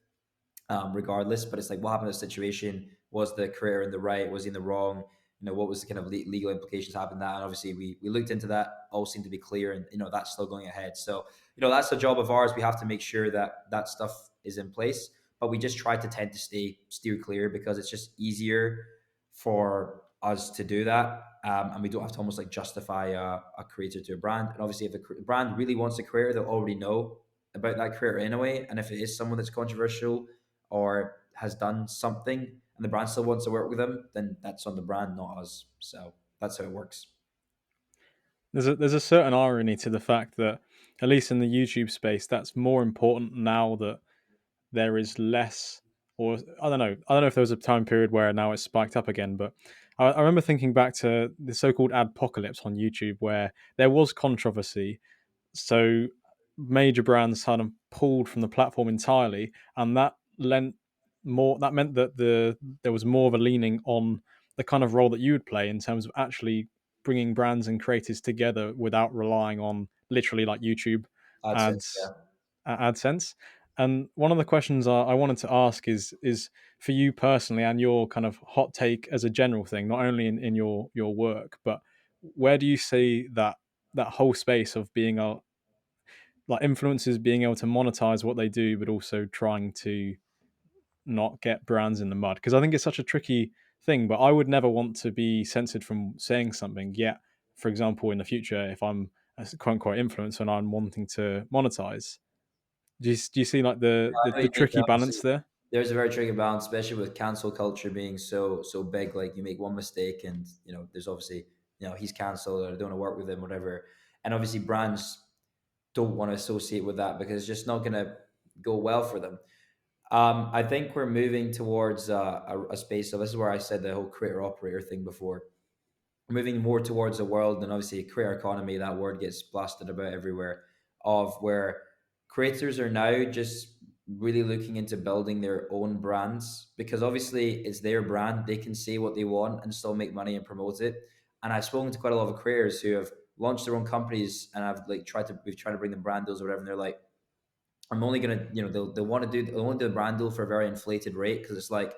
regardless. But it's like, what happened in the situation? Was the career in the right? Was he in the wrong? What was the kind of legal implications happened that? And obviously, we looked into that. All seemed to be clear, and that's still going ahead. So that's the job of ours. We have to make sure that that stuff is in place. But we just try to tend to steer clear because it's just easier for us to do that. And we don't have to almost like justify a creator to a brand. And obviously, if the brand really wants a creator, they'll already know about that creator anyway. And if it is someone that's controversial or has done something and the brand still wants to work with them, then that's on the brand, not us. So that's how it works. There's a certain irony to the fact that, at least in the YouTube space, that's more important now that there is less, or I don't know if there was a time period where now it's spiked up again, but I remember thinking back to the so-called adpocalypse on YouTube where there was controversy, so major brands kind of pulled from the platform entirely, and that meant that there was more of a leaning on the kind of role that you would play in terms of actually bringing brands and creators together without relying on literally like YouTube AdSense, ads, yeah. AdSense. And one of the questions I wanted to ask is for you personally and your kind of hot take as a general thing, not only in your work, but where do you see that whole space of being a like influencers being able to monetize what they do, but also trying to not get brands in the mud? Because I think it's such a tricky thing. But I would never want to be censored from saying something. Yet, for example, in the future, if I'm a quote unquote influencer and I'm wanting to monetize, do you see like I know the you mean, tricky obviously, balance there? there's a very tricky balance, especially with cancel culture being so big. Like you make one mistake, and there's obviously he's cancelled or I don't want to work with him, whatever. And obviously, brands don't want to associate with that because it's just not going to go well for them. I think we're moving towards a space. So this is where I said the whole creator operator thing before. Moving more towards a world, and obviously creator economy, that word gets blasted about everywhere, of where creators are now just really looking into building their own brands, because obviously it's their brand. They can say what they want and still make money and promote it. And I've spoken to quite a lot of creators who have launched their own companies, and we've tried to bring them brand deals or whatever, and they're like, I'm only gonna, they'll want to do, they'll only do the brand deal for a very inflated rate, because it's like,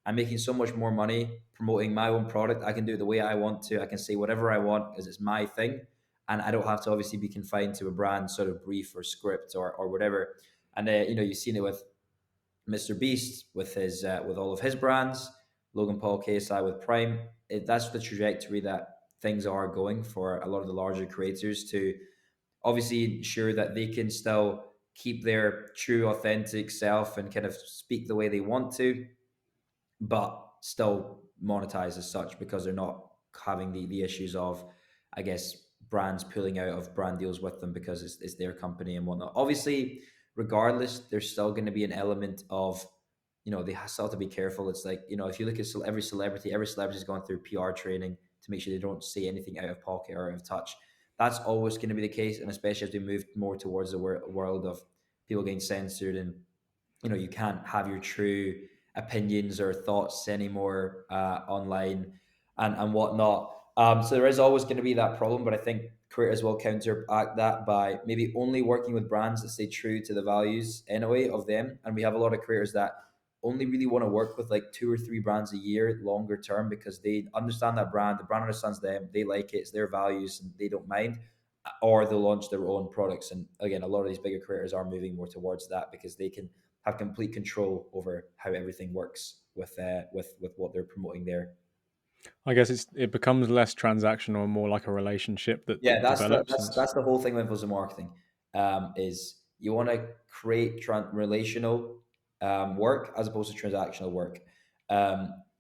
I'm making so much more money promoting my own product. I can do it the way I want to. I can say whatever I want because it's my thing, and I don't have to obviously be confined to a brand sort of brief or script or whatever. And you've seen it with Mr. Beast with his with all of his brands, Logan Paul, KSI with Prime. That's the trajectory that things are going for a lot of the larger creators to obviously ensure that they can still keep their true, authentic self and kind of speak the way they want to, but still monetize as such because they're not having the issues of, I guess, brands pulling out of brand deals with them because it's their company and whatnot. Obviously, regardless, there's still going to be an element of, they still have to be careful. It's like, if you look at every celebrity's gone through PR training to make sure they don't say anything out of pocket or out of touch. That's always going to be the case, and especially as we move more towards the world of people getting censored and you can't have your true opinions or thoughts anymore online and whatnot. So there is always going to be that problem, but I think creators will counteract that by maybe only working with brands that stay true to the values anyway of them. And we have a lot of creators that only really want to work with like 2 or 3 brands a year longer term because they understand that brand, the brand understands them, they like it, it's their values, and they don't mind. Or they'll launch their own products. And again, a lot of these bigger creators are moving more towards that because they can have complete control over how everything works with what they're promoting there. I guess it becomes less transactional and more like a relationship Yeah, that that's the develops. And that's the whole thing with influencer marketing. Is you want to create relational work as opposed to transactional work.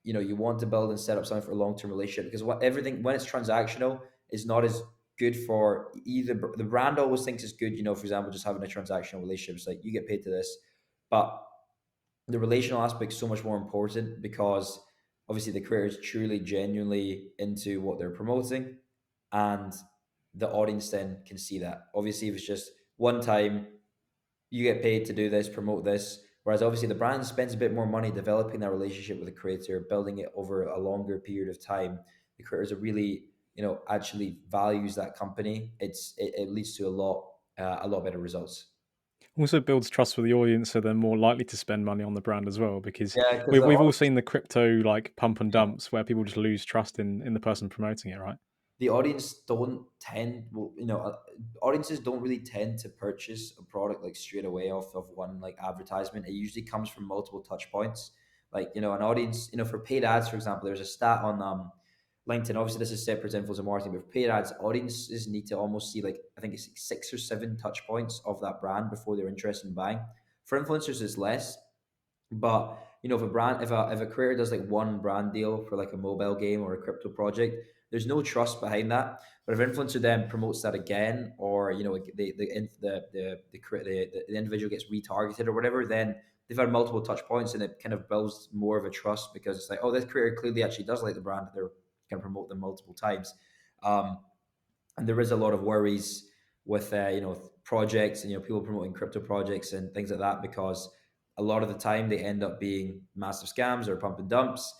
You want to build and set up something for a long term relationship because everything when it's transactional is not as good for either. The brand always thinks it's good. For example, just having a transactional relationship. It's like you get paid to this, but the relational aspect is so much more important because obviously the creator is truly genuinely into what they're promoting, and the audience then can see that. Obviously if it's just one time you get paid to do this, promote this, whereas obviously the brand spends a bit more money developing that relationship with the creator, building it over a longer period of time. The creators are really actually values that company. It leads to a lot better results. also builds trust with the audience, so they're more likely to spend money on the brand as well. Because Yeah, because we've all seen the crypto like pump and dumps where people just lose trust in the person promoting it, right? the audience don't tend well, audiences don't really tend to purchase a product like straight away off of one like advertisement. It usually comes from multiple touch points. Like, an audience, for paid ads, for example, there's a stat on LinkedIn. Obviously this is separate to influencer marketing, but for paid ads, audiences need to almost see, like, I think it's like 6 or 7 touch points of that brand before they're interested in buying. For influencers it's less, but if a creator does like one brand deal for like a mobile game or a crypto project, there's no trust behind that. But if influencer then promotes that again, or the individual gets retargeted or whatever, then they've had multiple touch points, and it kind of builds more of a trust because it's like, oh, this creator clearly actually does like the brand. They're going to promote them multiple times. Um, and there is a lot of worries with projects and people promoting crypto projects and things like that because a lot of the time they end up being massive scams or pump and dumps.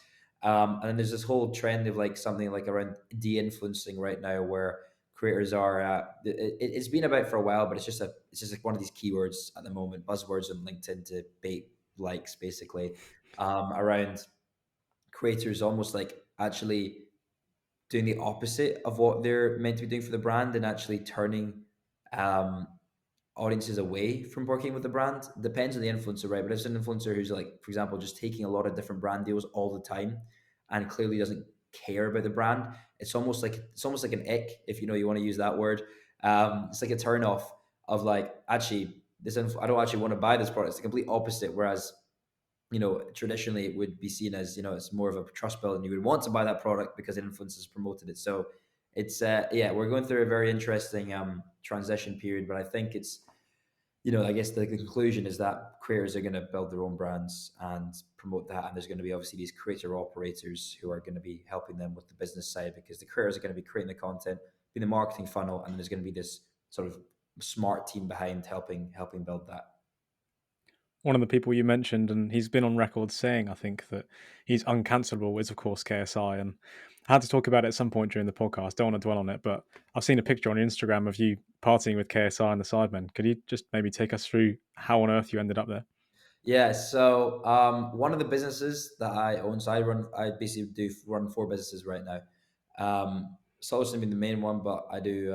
And then there's this whole trend of like something like around de-influencing right now, where creators are it's been about for a while, but it's just like one of these keywords at the moment, buzzwords on LinkedIn to bait likes basically, around creators almost like actually doing the opposite of what they're meant to be doing for the brand and actually turning um, audiences away from working with the brand. Depends on the influencer, right? But if it's an influencer who's like, for example, just taking a lot of different brand deals all the time and clearly doesn't care about the brand, it's almost like an ick, if you want to use that word. It's like a turn off of like, actually, I don't actually want to buy this product. It's the complete opposite. Whereas traditionally it would be seen as, it's more of a trust build and you would want to buy that product because an influencer's promoted it. So it's yeah, we're going through a very interesting transition period, but I think it's, I guess the conclusion is that creators are going to build their own brands and promote that. And there's going to be obviously these creator operators who are going to be helping them with the business side, because the creators are going to be creating the content, being the marketing funnel, and then there's going to be this sort of smart team behind helping build that. One of the people you mentioned, and he's been on record saying, I think, that he's uncancelable, is of course KSI. And I had to talk about it at some point during the podcast. Don't want to dwell on it, but I've seen a picture on your Instagram of you partying with KSI and the Sidemen. Could you just maybe take us through how on earth you ended up there? Yeah, so one of the businesses that I own, so I basically do run 4 businesses right now. Solution being the main one, but I do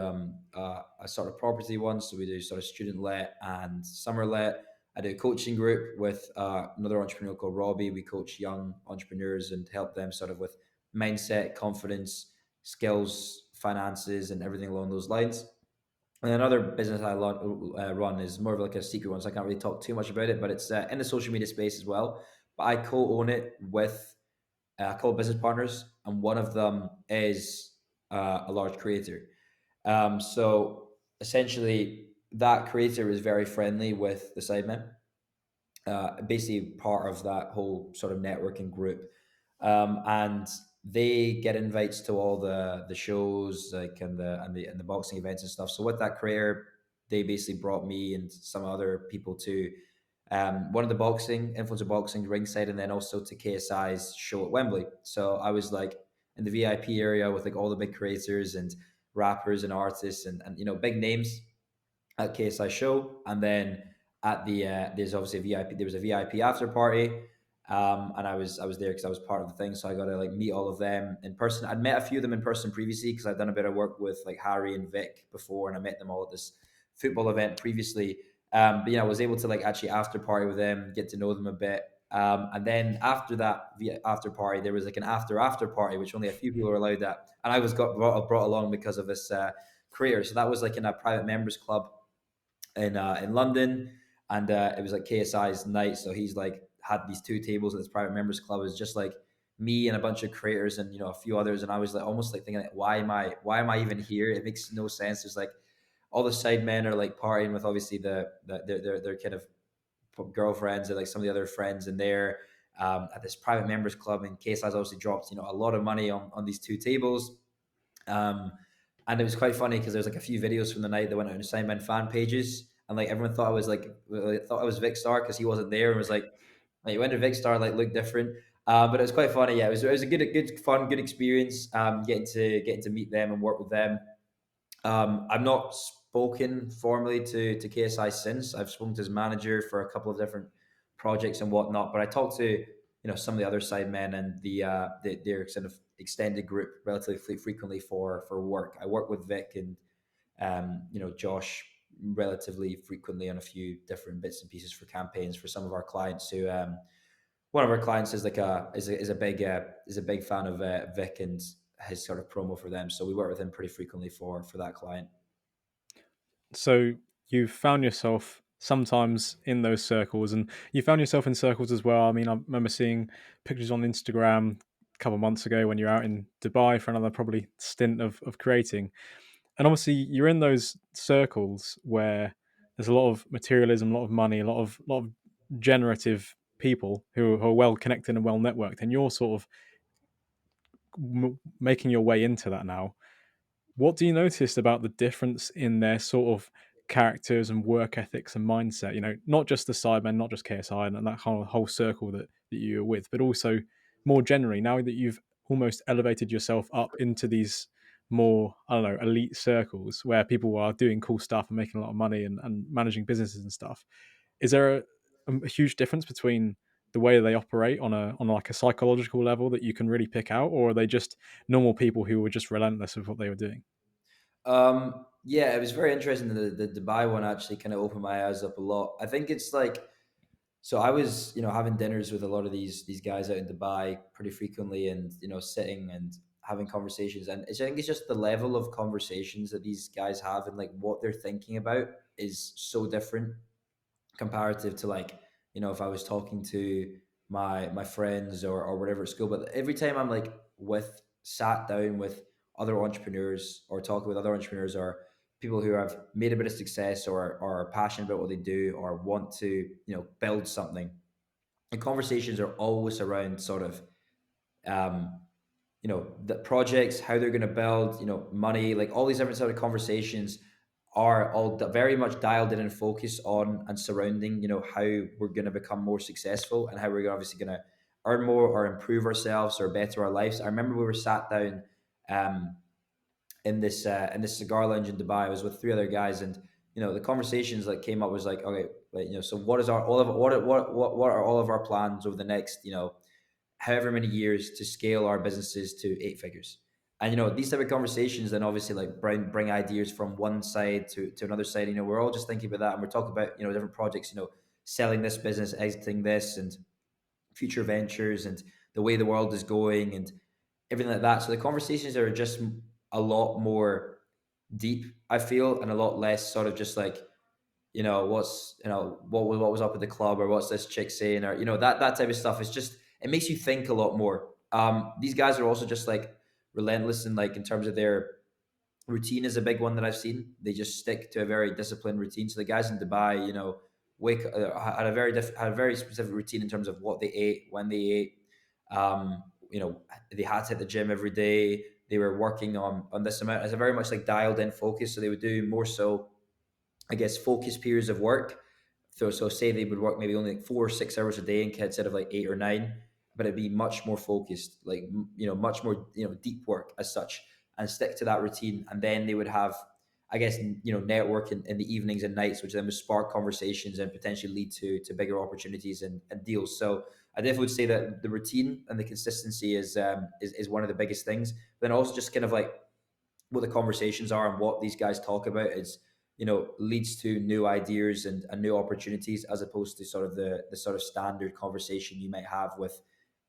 a sort of property one, so we do sort of student let and summer let. I do a coaching group with another entrepreneur called Robbie. We coach young entrepreneurs and help them sort of with mindset, confidence, skills, finances, and everything along those lines. And another business run is more of like a secret one, so I can't really talk too much about it. But it's in the social media space as well. But I co-own it with a couple of business partners, and one of them is a large creator. So essentially, that creator is very friendly with the Sidemen, basically part of that whole sort of networking group, and they get invites to all the shows like and the boxing events and stuff. So with that career, they basically brought me and some other people to one of the boxing influencer boxing ringside, and then also to KSI's show at Wembley. So I was like in the VIP area with like all the big creators and rappers and artists and big names at KSI show, and then at the there's obviously a VIP. There was a VIP after party, and I was there because I was part of the thing. So I got to like meet all of them in person. I'd met a few of them in person previously because I'd done a bit of work with like Harry and Vic before, and I met them all at this football event previously. But I was able to like actually after party with them, get to know them a bit. And then after that after party, there was like an after party, which only a few people were allowed at, and I was got brought along because of this career. So that was like in a private members club in London, and it was like KSI's night. So he's like had these two tables at this private members club. It was just like me and a bunch of creators and a few others, and I was like almost like thinking, like, why am I even here? It makes no sense. There's like all the side men are like partying with obviously their kind of girlfriends and like some of the other friends in there. At this private members club, and KSI's obviously dropped a lot of money on these two tables. um, and it was quite funny because there's like a few videos from the night that went out on Simon fan pages, and like everyone thought I was like thought I was Vic Star because he wasn't there, and was like when did Vic Star like look different? But it was quite funny. Yeah, it was a good fun, good experience. Getting to meet them and work with them. I've not spoken formally to KSI since. I've spoken to his manager for a couple of different projects and whatnot, but I talked to some of the other side men and their sort of extended group relatively frequently for work. I work with Vic and Josh relatively frequently on a few different bits and pieces for campaigns for some of our clients. Who one of our clients is like a big fan of Vic and his sort of promo for them. So we work with him pretty frequently for that client. So you found yourself sometimes in those circles, and you found yourself in circles as well. I mean, I remember seeing pictures on Instagram a couple of months ago when you're out in Dubai for another probably stint of creating. And obviously you're in those circles where there's a lot of materialism, a lot of money, a lot of generative people who are well connected and well networked, and you're sort of making your way into that now. What do you notice about the difference in their sort of characters and work ethics and mindset? Not just the Sidemen, not just KSI and that whole circle that you're with, but also more generally, now that you've almost elevated yourself up into these more, I don't know, elite circles where people are doing cool stuff and making a lot of money and managing businesses and stuff. Is there a huge difference between the way they operate on like a psychological level that you can really pick out, or are they just normal people who were just relentless with what they were doing? Yeah, it was very interesting. The Dubai one actually kind of opened my eyes up a lot. I think it's like, so I was, having dinners with a lot of these guys out in Dubai pretty frequently, and sitting and having conversations. And I think it's just the level of conversations that these guys have and like what they're thinking about is so different comparative to like if I was talking to my friends or whatever at school. But every time I'm like with sat down with other entrepreneurs or talking with other entrepreneurs or people who have made a bit of success or are passionate about what they do or want to build something, the conversations are always around sort of um the projects, how they're going to build, money, like all these different sort of conversations are all very much dialed in and focused on and surrounding, how we're going to become more successful and how we're obviously going to earn more or improve ourselves or better our lives. I remember we were sat down um, in this cigar lounge in Dubai. I was with three other guys, and the conversations that came up was like, okay, like, so what is our all of what are all of our plans over the next however many years to scale our businesses to eight figures. And these type of conversations then obviously like bring ideas from one side to another side. We're all just thinking about that, and we're talking about different projects. selling this business, exiting this, and future ventures, and the way the world is going, and everything like that. So the conversations are just a lot more deep, I feel, and a lot less sort of just like, what's, what was up at the club, or what's this chick saying, or that type of stuff. It's just, it makes you think a lot more. These guys are also just like relentless, and like in terms of their routine is a big one that I've seen. They just stick to a very disciplined routine. So the guys in Dubai, wake had a very specific routine in terms of what they ate, when they ate. They had to hit the gym every day. They were working on this amount. It's a very much like dialed in focus. So they would do more so, I guess, focus periods of work. So say they would work maybe only like 4 or 6 hours a day instead of like 8 or 9, but it'd be much more focused, like, much more, deep work as such, and stick to that routine. And then they would have, I guess, network in the evenings and nights, which then would spark conversations and potentially lead to bigger opportunities and deals. So I definitely would say that the routine and the consistency is one of the biggest things. But then also just kind of like what the conversations are and what these guys talk about is, leads to new ideas and new opportunities, as opposed to sort of the sort of standard conversation you might have with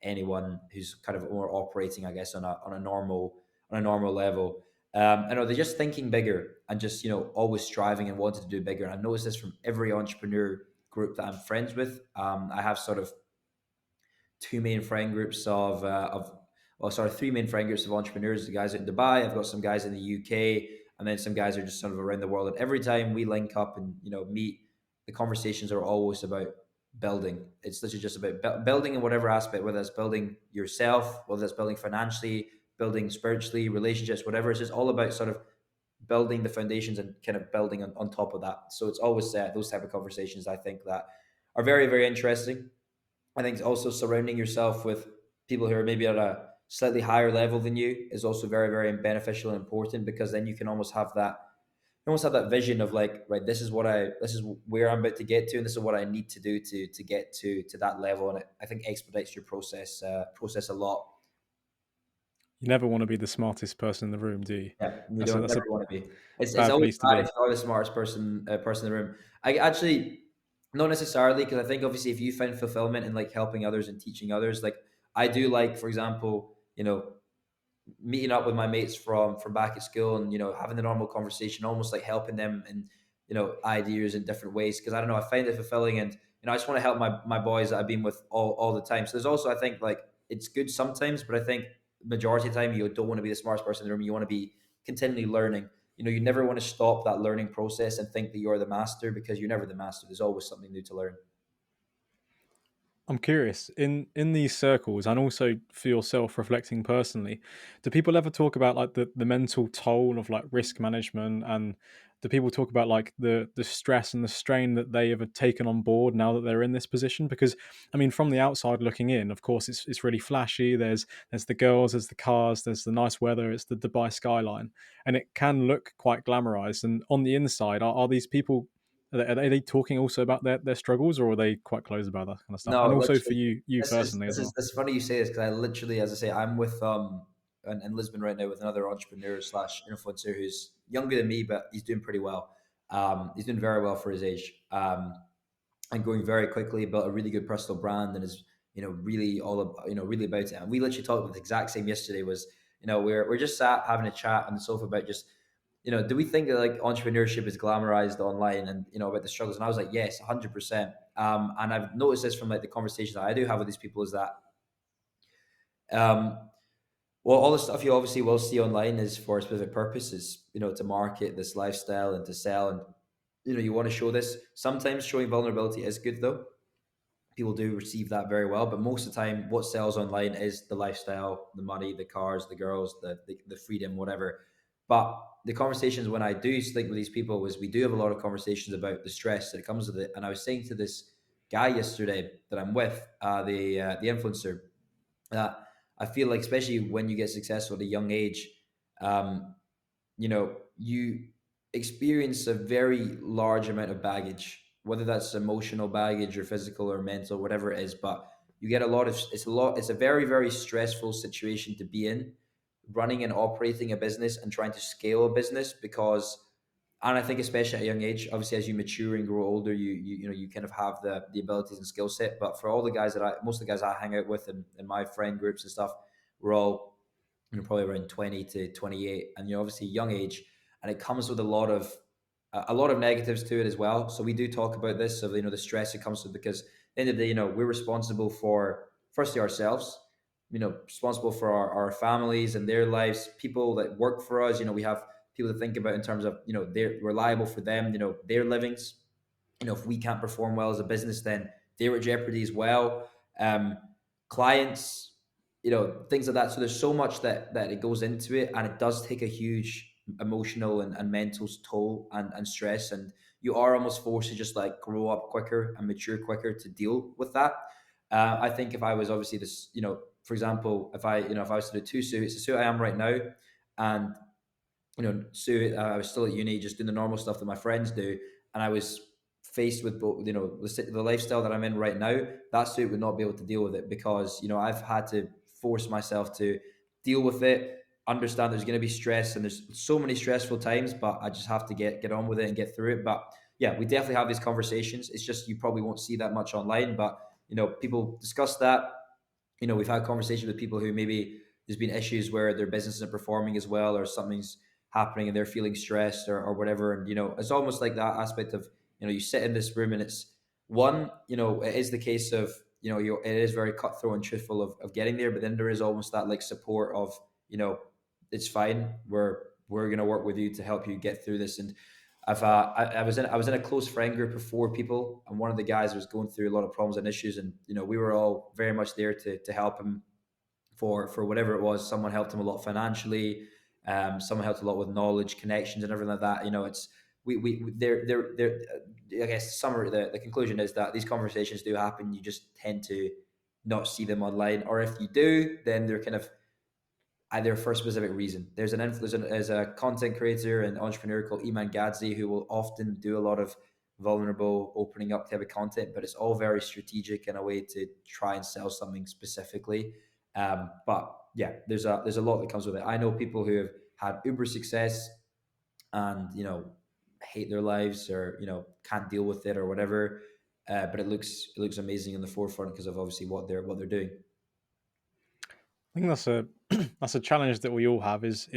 anyone who's kind of more operating, I guess, on a normal level. I know they're just thinking bigger and just, always striving and wanting to do bigger. And I notice this from every entrepreneur group that I'm friends with. I have sort of two main friend groups of well, sorry, three main friend groups of entrepreneurs. The guys out in Dubai, I've got some guys in the UK, and then some guys are just sort of around the world. And every time we link up and meet, the conversations are always about building. It's literally just about building in whatever aspect, whether it's building yourself, whether it's building financially, building spiritually, relationships, whatever. It's just all about sort of building the foundations and kind of building on top of that. So it's always those type of conversations, I think, that are very, very interesting. I think also surrounding yourself with people who are maybe at a slightly higher level than you is also very, very beneficial and important, because then you can almost have that vision of like, right, this is where I'm about to get to, and this is what I need to do to get to that level. And I think expedites your process a lot. You never want to be the smartest person in the room, do you? Yeah, you That's a don't that's a never want to be. It's bad always place to bad if be. you're the smartest person in the room. I actually, not necessarily, because I think obviously if you find fulfillment in like helping others and teaching others, like I do, like for example, meeting up with my mates from back at school, and having the normal conversation, almost like helping them in ideas in different ways, because I don't know, I find it fulfilling, and I just want to help my boys that I've been with all the time. So there's also, I think, like it's good sometimes, but I think majority of the time you don't want to be the smartest person in the room. You want to be continually learning. You never want to stop that learning process and think that you're the master, because you're never the master. There's always something new to learn. I'm curious, in these circles, and also for yourself reflecting personally, do people ever talk about like the mental toll of like risk management, and do people talk about like the stress and the strain that they have taken on board now that they're in this position? Because I mean, from the outside looking in, of course, it's really flashy. There's the girls, there's the cars, there's the nice weather, it's the Dubai skyline, and it can look quite glamorized. And on the inside, are these people, are they talking also about their struggles, or are they quite closed about that kind of stuff? No, And also for literally, you this is personally this as is well. it's funny you say this, because I literally, as I say, I'm with in Lisbon right now with another entrepreneur slash influencer who's younger than me, but he's doing pretty well. He's doing very well for his age, and going very quickly. Built a really good personal brand, and is really all about, really about it. And we literally talked about the exact same yesterday. Was we're just sat having a chat on the sofa about just do we think that like entrepreneurship is glamorized online, and about the struggles? And I was like, yes, 100%. And I've noticed this from like the conversations that I do have with these people, is that um, well, all the stuff you obviously will see online is for a specific purposes, to market this lifestyle and to sell, and you want to show this. Sometimes showing vulnerability is good though. People do receive that very well, but most of the time what sells online is the lifestyle, the money, the cars, the girls, the freedom, whatever. But the conversations when I do speak with these people, was we do have a lot of conversations about the stress that comes with it. And I was saying to this guy yesterday that I'm with, the influencer, that I feel like, especially when you get successful at a young age, um, you experience a very large amount of baggage, whether that's emotional baggage or physical or mental, whatever it is. But you get it's a very, very stressful situation to be in, running and operating a business and trying to scale a business, because And I think especially at a young age, obviously as you mature and grow older, you kind of have the abilities and skill set. But for all the guys most of the guys I hang out with in my friend groups and stuff, we're all probably around 20 to 28, and obviously young age, and it comes with a lot of negatives to it as well. So we do talk about this of the stress it comes with, because at the end of the day, we're responsible for firstly ourselves, responsible for our families and their lives, people that work for us. We have people to think about in terms of they're reliable for them, their livings. If we can't perform well as a business, then they're at jeopardy as well. um, Clients, things like that. So there's so much that it goes into it, and it does take a huge emotional and mental toll and stress, and you are almost forced to just like grow up quicker and mature quicker to deal with that. I think if I was obviously this, for example, if I was to do two suits, the suit I am right now, and so I was still at uni, just doing the normal stuff that my friends do, and I was faced with both, the lifestyle that I'm in right now. That suit would not be able to deal with it, because I've had to force myself to deal with it. Understand there's going to be stress, and there's so many stressful times, but I just have to get on with it and get through it. But yeah, we definitely have these conversations. It's just you probably won't see that much online, but people discuss that. We've had conversations with people who maybe there's been issues where their business isn't performing as well, or something's happening and they're feeling stressed, or whatever. And it's almost like that aspect of you sit in this room, and it's one, it is the case of it is very cutthroat and truthful of getting there, but then there is almost that like support of it's fine, we're going to work with you to help you get through this. And I was in a close friend group of four people, and one of the guys was going through a lot of problems and issues, and we were all very much there to help him for whatever it was. Someone helped him a lot financially. Someone helped a lot with knowledge, connections, and everything like that. It's we they're I guess summary the conclusion is that these conversations do happen. You just tend to not see them online, or if you do, then they're kind of either for a specific reason. There's a content creator and entrepreneur called Iman Gadzi who will often do a lot of vulnerable opening up type of content, but it's all very strategic in a way to try and sell something specifically. But yeah, there's a lot that comes with it. I know people who have had uber success and hate their lives, or can't deal with it or whatever. But it looks amazing in the forefront because of obviously what they're doing. I think that's a that's a challenge that we all have is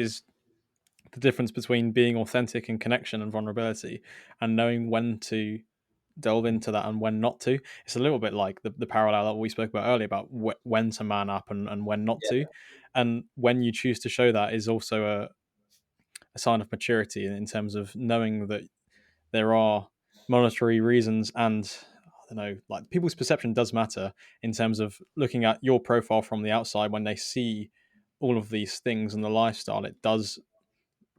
the difference between being authentic and connection and vulnerability, and knowing when to delve into that and when not to. It's a little bit like the parallel that we spoke about earlier about when to man up and when not to. And when you choose to show that is also a sign of maturity in terms of knowing that there are monetary reasons, and I don't know, like people's perception does matter in terms of looking at your profile from the outside. When they see all of these things and the lifestyle, it does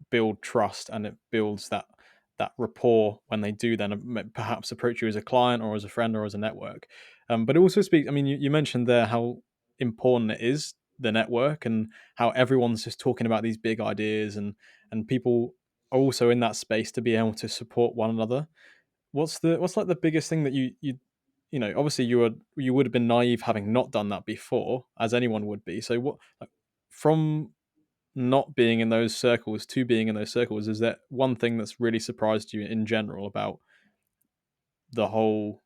build trust, and it builds that rapport when they do then perhaps approach you as a client or as a friend or as a network. But it also speaks, I mean, you mentioned there how important it is, the network, and how everyone's just talking about these big ideas, and people are also in that space to be able to support one another. What's like the biggest thing that obviously you would have been naive having not done that before, as anyone would be. So what, like, from not being in those circles to being in those circles, is there one thing that's really surprised you in general about the whole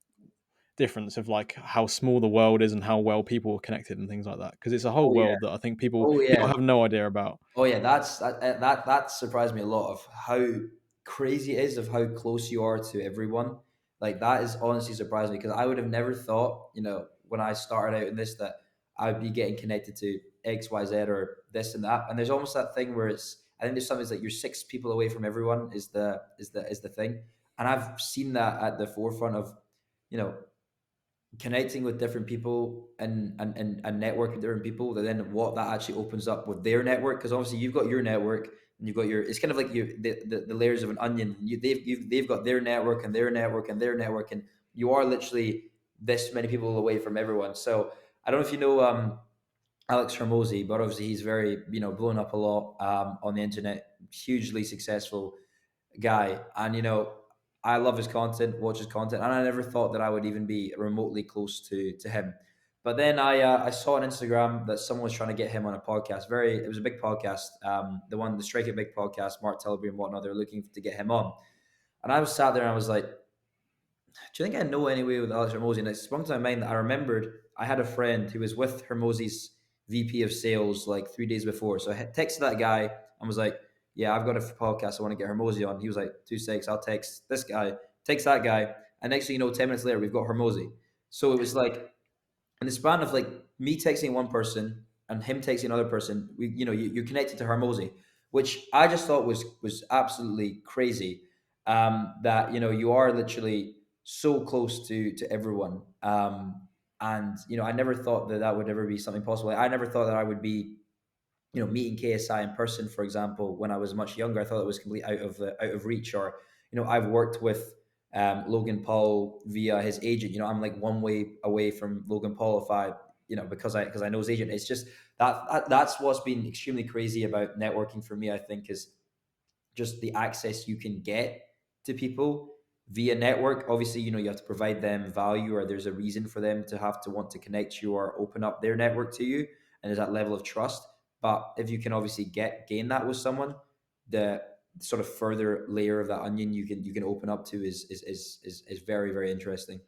difference of like how small the world is and how well people are connected and things like that? Because it's a whole Oh yeah. world that I think people Oh people yeah. have no idea about. Oh yeah, that surprised me a lot of how crazy it is of how close you are to everyone. Like that is honestly surprising me, because I would have never thought, when I started out in this, that I'd be getting connected to X, Y, Z, or this and that. And there's almost that thing where I think there's something like you're 6 people away from everyone is the thing. And I've seen that at the forefront of, you know, connecting with different people and network with different people, that then what that actually opens up with their network. Because obviously you've got your network, and you've got it's kind of like the layers of an onion. They've got their network and their network and their network, and you are literally this many people away from everyone. So I don't know if you know Alex Hermosi, but obviously he's very blown up a lot on the internet, hugely successful guy. And I love his content, watch his content, and I never thought that I would even be remotely close to him. But then I saw on Instagram that someone was trying to get him on a podcast. It was a big podcast. The Strike It Big podcast, Mark Telleby and whatnot. They're looking to get him on, and I was sat there and I was like, do you think I know any way with Alex Hormozy? And it sprung to my mind that I remembered I had a friend who was with Hormozy's VP of sales like 3 days before. So I texted that guy and was like, yeah, I've got a podcast. I want to get Hormozy on. He was like, 2 seconds, I'll text this guy, text that guy. And next thing you know, 10 minutes later, we've got Hormozy. So it was like, in the span of like me texting one person and him texting another person, you're connected to Hormozy, which I just thought was absolutely crazy. That you are literally so close to everyone. And I never thought that that would ever be something possible. I never thought that I would be meeting KSI in person, for example, when I was much younger. I thought it was completely out of reach. Or I've worked with Logan Paul via his agent. I'm like one way away from Logan Paul if I because I know his agent. It's just that's what's been extremely crazy about networking for me. I think is just the access you can get to people via network. Obviously, you have to provide them value, or there's a reason for them to have to want to connect you or open up their network to you, and there's that level of trust. But if you can obviously gain that with someone, the sort of further layer of that onion you can open up to is very, very interesting.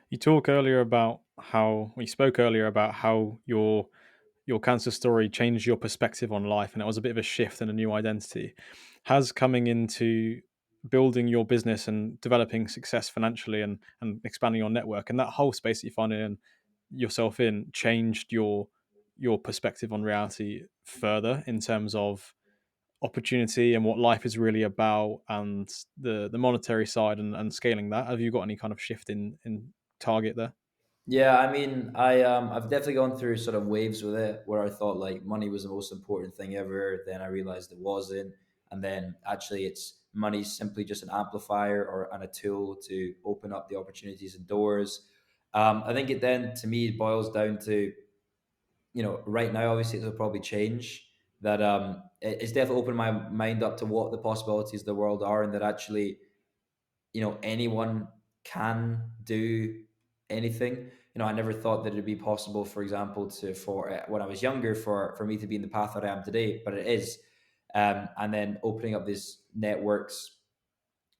You talk earlier about how we spoke earlier about how your cancer story changed your perspective on life, and it was a bit of a shift and a new identity. Has coming into building your business and developing success financially and expanding your network and that whole space that you find in yourself in changed your perspective on reality further in terms of opportunity and what life is really about and the monetary side and scaling that? Have you got any kind of shift in target there? Yeah, I mean, I've definitely gone through sort of waves with it where I thought like money was the most important thing ever. Then I realized it wasn't, and then actually, it's money's simply just an amplifier and a tool to open up the opportunities and doors. I think it then to me boils down to right now. Obviously, it'll probably change. That it's definitely opened my mind up to what the possibilities of the world are, and that actually anyone can do anything. I never thought that it'd be possible, for example, to for when I was younger, for me to be in the path that I am today, but it is. And then opening up these networks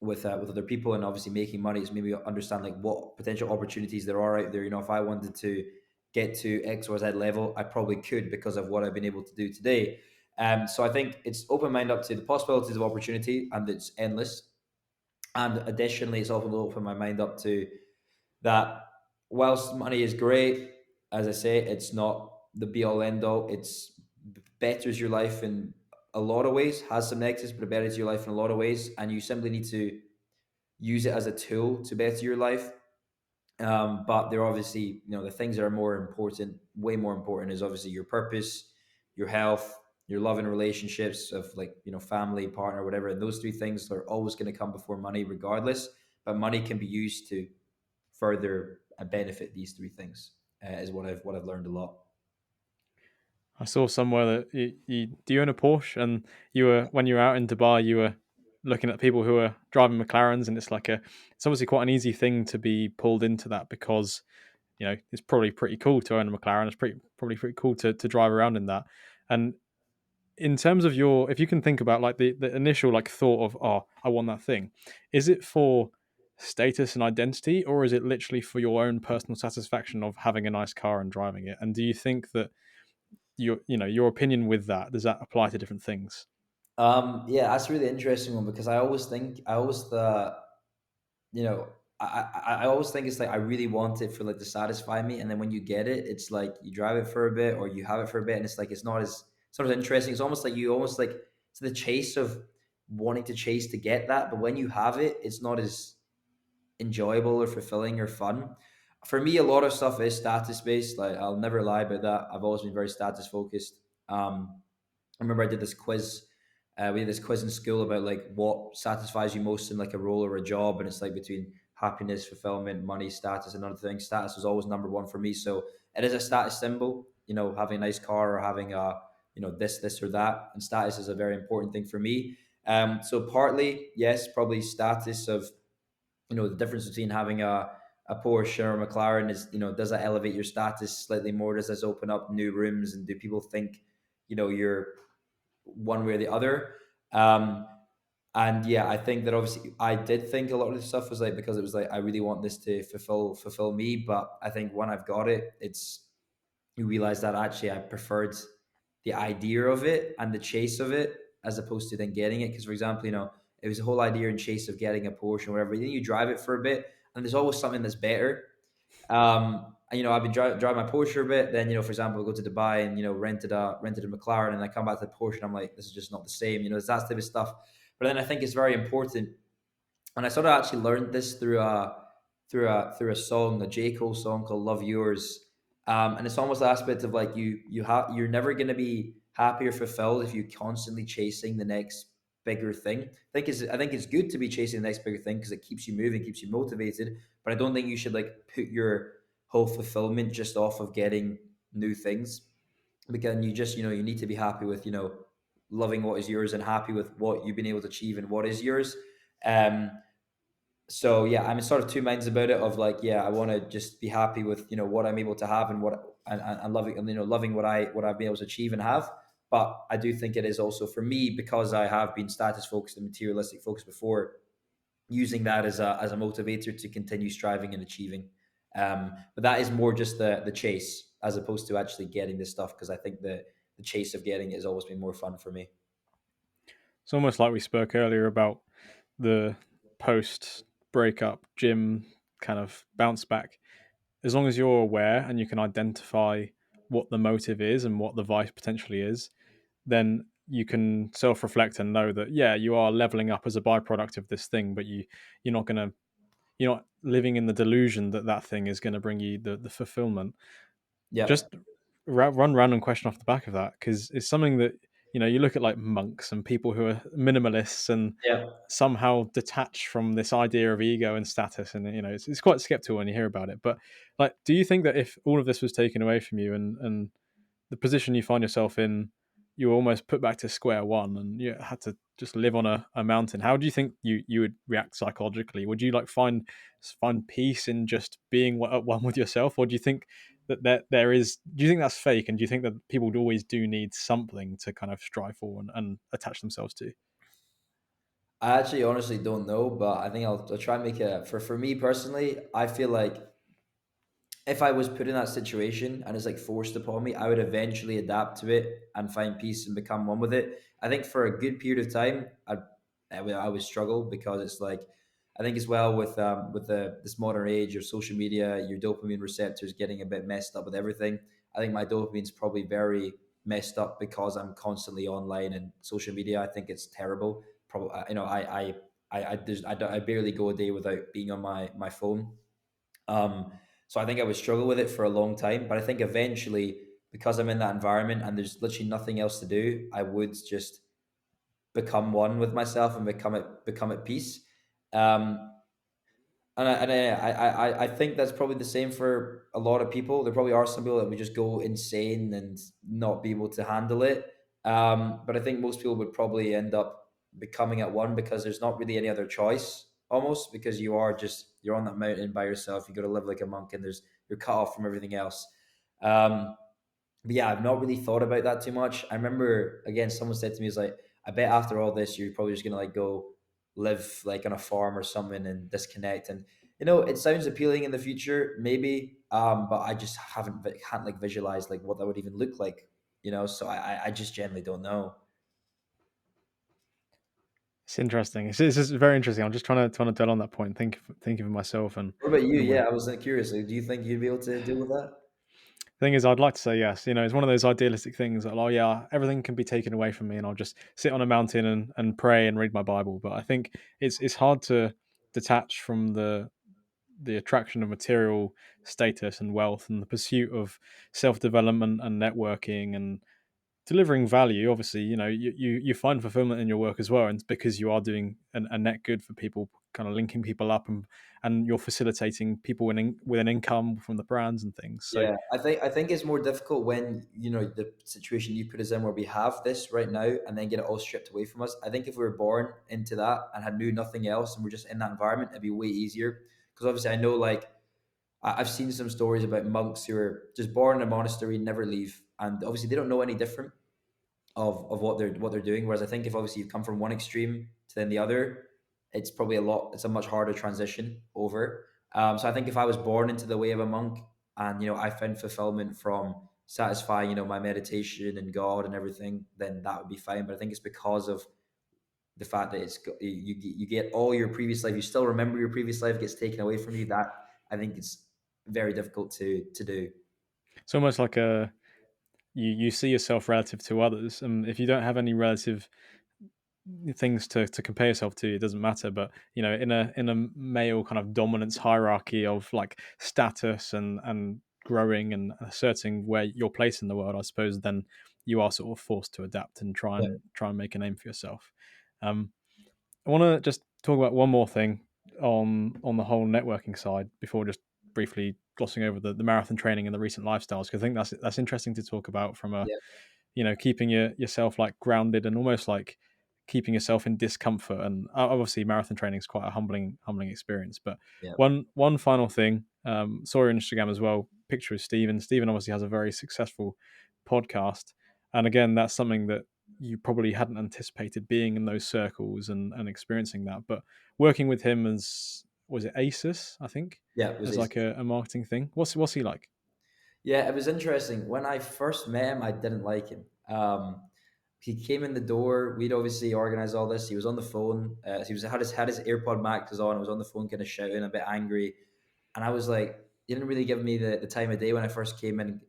with other people, and obviously making money, is maybe understand like what potential opportunities there are out there. If I wanted to get to X or Z level, I probably could because of what I've been able to do today. So I think it's open mind up to the possibilities of opportunity, and it's endless. And additionally, it's also opened my mind up to that whilst money is great, as I say, it's not the be all end all. It's betters your life in a lot of ways, has some negatives, but it betters your life in a lot of ways. And you simply need to use it as a tool to better your life. But there are obviously, the things that are more important, way more important, is obviously your purpose, your health, your love and relationships of like, family, partner, whatever. And those three things are always going to come before money, regardless. But money can be used to further benefit these three things. Is what I've learned a lot. I saw somewhere that do you own a Porsche, and you were when you were out in Dubai, you were looking at people who are driving McLarens, and it's obviously quite an easy thing to be pulled into that because it's probably pretty cool to own a McLaren. It's probably pretty cool to drive around in that. And in terms of if you can think about like the initial like thought of, oh, I want that thing, is it for status and identity, or is it literally for your own personal satisfaction of having a nice car and driving it? And do you think that your opinion with that, does that apply to different things? Yeah, that's a really interesting one because I always thought, you know, I always think it's like I really want it for like to satisfy me, and then when you get it, it's like you drive it for a bit or you have it for a bit, and it's like it's not as interesting. It's almost like you almost like it's the chase of wanting to chase to get that, but when you have it, it's not as enjoyable or fulfilling or fun. For me, a lot of stuff is status based. Like I'll never lie about that. I've always been very status focused. I remember I did this quiz. We did this quiz in school about like what satisfies you most in like a role or a job, and it's like between happiness, fulfillment, money, status, and other things. Status was always number one for me. So it is a status symbol. Having a nice car or having a this or that, and status is a very important thing for me. So partly yes, probably status of the difference between having a Porsche or a McLaren is, does that elevate your status slightly more? Does this open up new rooms, and do people think, you're one way or the other? Um, and yeah, I think that obviously I did think a lot of this stuff was like, because it was like I really want this to fulfill me. But I think when I've got it, it's you realize that actually I preferred the idea of it and the chase of it as opposed to then getting it. Because for example, it was the whole idea and chase of getting a Porsche or whatever. Then you drive it for a bit, and there's always something that's better. And, I've been driving my Porsche for a bit. Then, for example, I go to Dubai and rented a McLaren, and I come back to the Porsche and I'm like, this is just not the same. It's that type of stuff. But then I think it's very important, and I sort of actually learned this through a song, a J Cole song called "Love Yours," and it's almost the aspect of like you're never going to be happy or fulfilled if you're constantly chasing the next bigger thing. I think it's good to be chasing the next bigger thing because it keeps you moving, keeps you motivated. But I don't think you should like put your whole fulfillment just off of getting new things, because you need to be happy with loving what is yours and happy with what you've been able to achieve and what is yours. Um, so yeah, I'm in sort of two minds about it. Of like, yeah, I want to just be happy with what I'm able to have and and loving, and loving what I've been able to achieve and have. But I do think it is also for me, because I have been status focused and materialistic focused before, using that as a motivator to continue striving and achieving. But that is more just the chase as opposed to actually getting this stuff, because I think the chase of getting it has always been more fun for me. It's almost like we spoke earlier about the post breakup gym kind of bounce back. As long as you're aware and you can identify what the motive is and what the vice potentially is, then you can self-reflect and know that yeah, you are leveling up as a byproduct of this thing, but you're not gonna you're not living in the delusion that that thing is going to bring you the fulfillment. Yeah, Just run random question off the back of that, because it's something that you look at like monks and people who are minimalists and yeah. somehow detached from this idea of ego and status, and it's quite skeptical when you hear about it. But like, do you think that if all of this was taken away from you and the position you find yourself in, you were almost put back to square one and you had to just live on a mountain, how do you think you would react psychologically? Would you like find peace in just being at one with yourself, or do you think that there is, do you think that's fake, and do you think that people always do need something to kind of strive for and attach themselves to? I actually honestly don't know, but I think I'll try and make a for me personally. I feel like if I was put in that situation and it's like forced upon me, I would eventually adapt to it and find peace and become one with it. I think for a good period of time, I would struggle, because it's like, I think as well with this modern age of social media, your dopamine receptors getting a bit messed up with everything. I think my dopamine's probably very messed up because I'm constantly online and social media. I think it's terrible. Probably, I barely go a day without being on my phone. um, so I think I would struggle with it for a long time. But I think eventually, because I'm in that environment and there's literally nothing else to do, I would just become one with myself and become at peace. Um, and I think that's probably the same for a lot of people. There probably are some people that would just go insane and not be able to handle it. But I think most people would probably end up becoming at one, because there's not really any other choice, almost, because you're on that mountain by yourself. You got to live like a monk, and you're cut off from everything else. Um, but yeah, I've not really thought about that too much. I remember, again, someone said to me, "Is like, I bet after all this, you're probably just gonna like go live like on a farm or something and disconnect." And it sounds appealing in the future, maybe, but I just can't like visualize like what that would even look like. So I just generally don't know. It's interesting. It's just very interesting. I'm just trying to dwell on that point, thinking of myself and What about you? and where. Yeah, I was curious. Like, do you think you'd be able to deal with that? Thing is, I'd like to say yes. It's one of those idealistic things that, oh yeah, everything can be taken away from me, and I'll just sit on a mountain and pray and read my Bible. But I think it's hard to detach from the attraction of material status and wealth and the pursuit of self development and networking and delivering value. Obviously, you find fulfillment in your work as well, and it's because you are doing a net good for people, kind of linking people up, and you're facilitating people with an income from the brands and things. So Yeah, I think it's more difficult when the situation you put us in, where we have this right now and then get it all stripped away from us. I think if we were born into that and had knew nothing else and we're just in that environment, it'd be way easier. Because obviously, I know like I've seen some stories about monks who are just born in a monastery, never leave, and obviously they don't know any different of what they're doing. Whereas I think if obviously you've come from one extreme to then the other, it's probably it's a much harder transition over. So I think if I was born into the way of a monk, and I found fulfillment from satisfying my meditation and God and everything, then that would be fine. But I think it's because of the fact that you get all your previous life, you still remember your previous life gets taken away from you. That I think it's very difficult to do. It's almost like you see yourself relative to others, and if you don't have any relative things to compare yourself to, it doesn't matter. But in a male kind of dominance hierarchy of like status and growing and asserting where your place in the world, I suppose then you are sort of forced to adapt and try Yeah, and try and make a name for yourself. um I want to just talk about one more thing on the whole networking side before just briefly glossing over the marathon training and the recent lifestyles, because I think that's interesting to talk about from a, yeah, keeping yourself like grounded and almost like keeping yourself in discomfort. And obviously marathon training is quite a humbling experience. But yeah, one final thing, saw your Instagram as well, picture of Stephen obviously has a very successful podcast, and again that's something that you probably hadn't anticipated, being in those circles and experiencing that. But working with him as, was it ASUS, I think, yeah. It was as like a marketing thing, what's he like? Yeah, it was interesting. When I first met him, I didn't like him. He came in the door. We'd obviously organized all this. He was on the phone. He was had his AirPod Max on. I was on the phone, kind of shouting, a bit angry, and I was like, he didn't really give me the time of day when I first came in.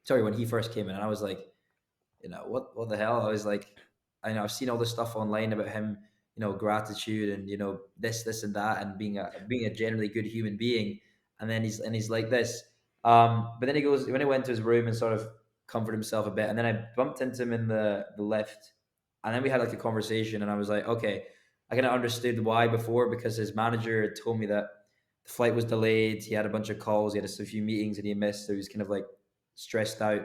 Sorry, when he first came in, and I was like, what the hell? I was like, I know I've seen all this stuff online about him, gratitude and this and that, and being a generally good human being, and then he's like this. But then he goes when he went to his room and sort of comforted himself a bit, and then I bumped into him in the lift, and then we had like a conversation, and I was like, okay, I kind of understood why before, because his manager had told me that the flight was delayed. He had a bunch of calls, he had a few meetings, and he missed, so he was kind of like stressed out,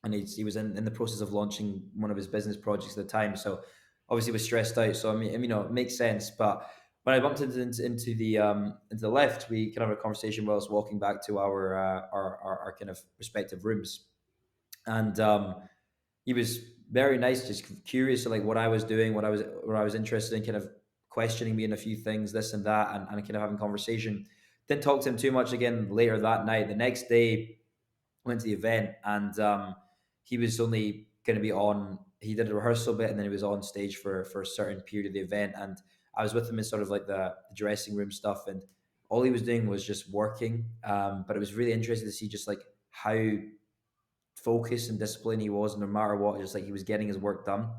and he was in the process of launching one of his business projects at the time. So obviously was stressed out. So I mean, it makes sense. But when I bumped into the left, we kind of had a conversation while I was walking back to our kind of respective rooms, and he was very nice, just curious to like what I was doing, what I was interested in, kind of questioning me in a few things, this and that, and kind of having conversation. Didn't talk to him too much again later that night. The next day, went to the event, and he was only going to be on. He did a rehearsal bit, and then he was on stage for a certain period of the event. And I was with him in sort of like the dressing room stuff, and all he was doing was just working. But it was really interesting to see just like how focused and disciplined he was, no matter what. Just like he was getting his work done.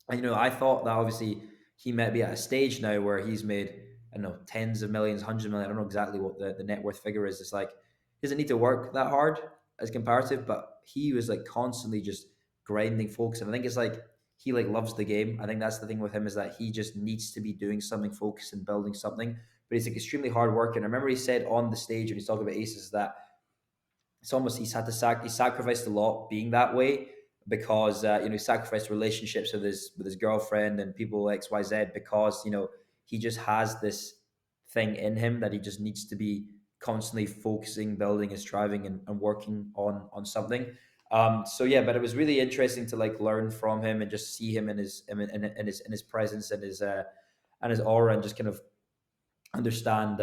And I thought that obviously he might be at a stage now where he's made, I don't know, tens of millions, hundreds of millions. I don't know exactly what the net worth figure is. It's like he doesn't need to work that hard as comparative, but he was like constantly just grinding, focusing. I think it's like he like loves the game. I think that's the thing with him, is that he just needs to be doing something, focused and building something. But he's like extremely hard working. I remember he said on the stage when he's talking about aces that it's almost he's had to he sacrificed a lot being that way, because he sacrificed relationships with his girlfriend and people XYZ, because he just has this thing in him that he just needs to be constantly focusing, building and striving, and working on something. So yeah, but it was really interesting to like learn from him and just see him in his presence and his aura, and just kind of understand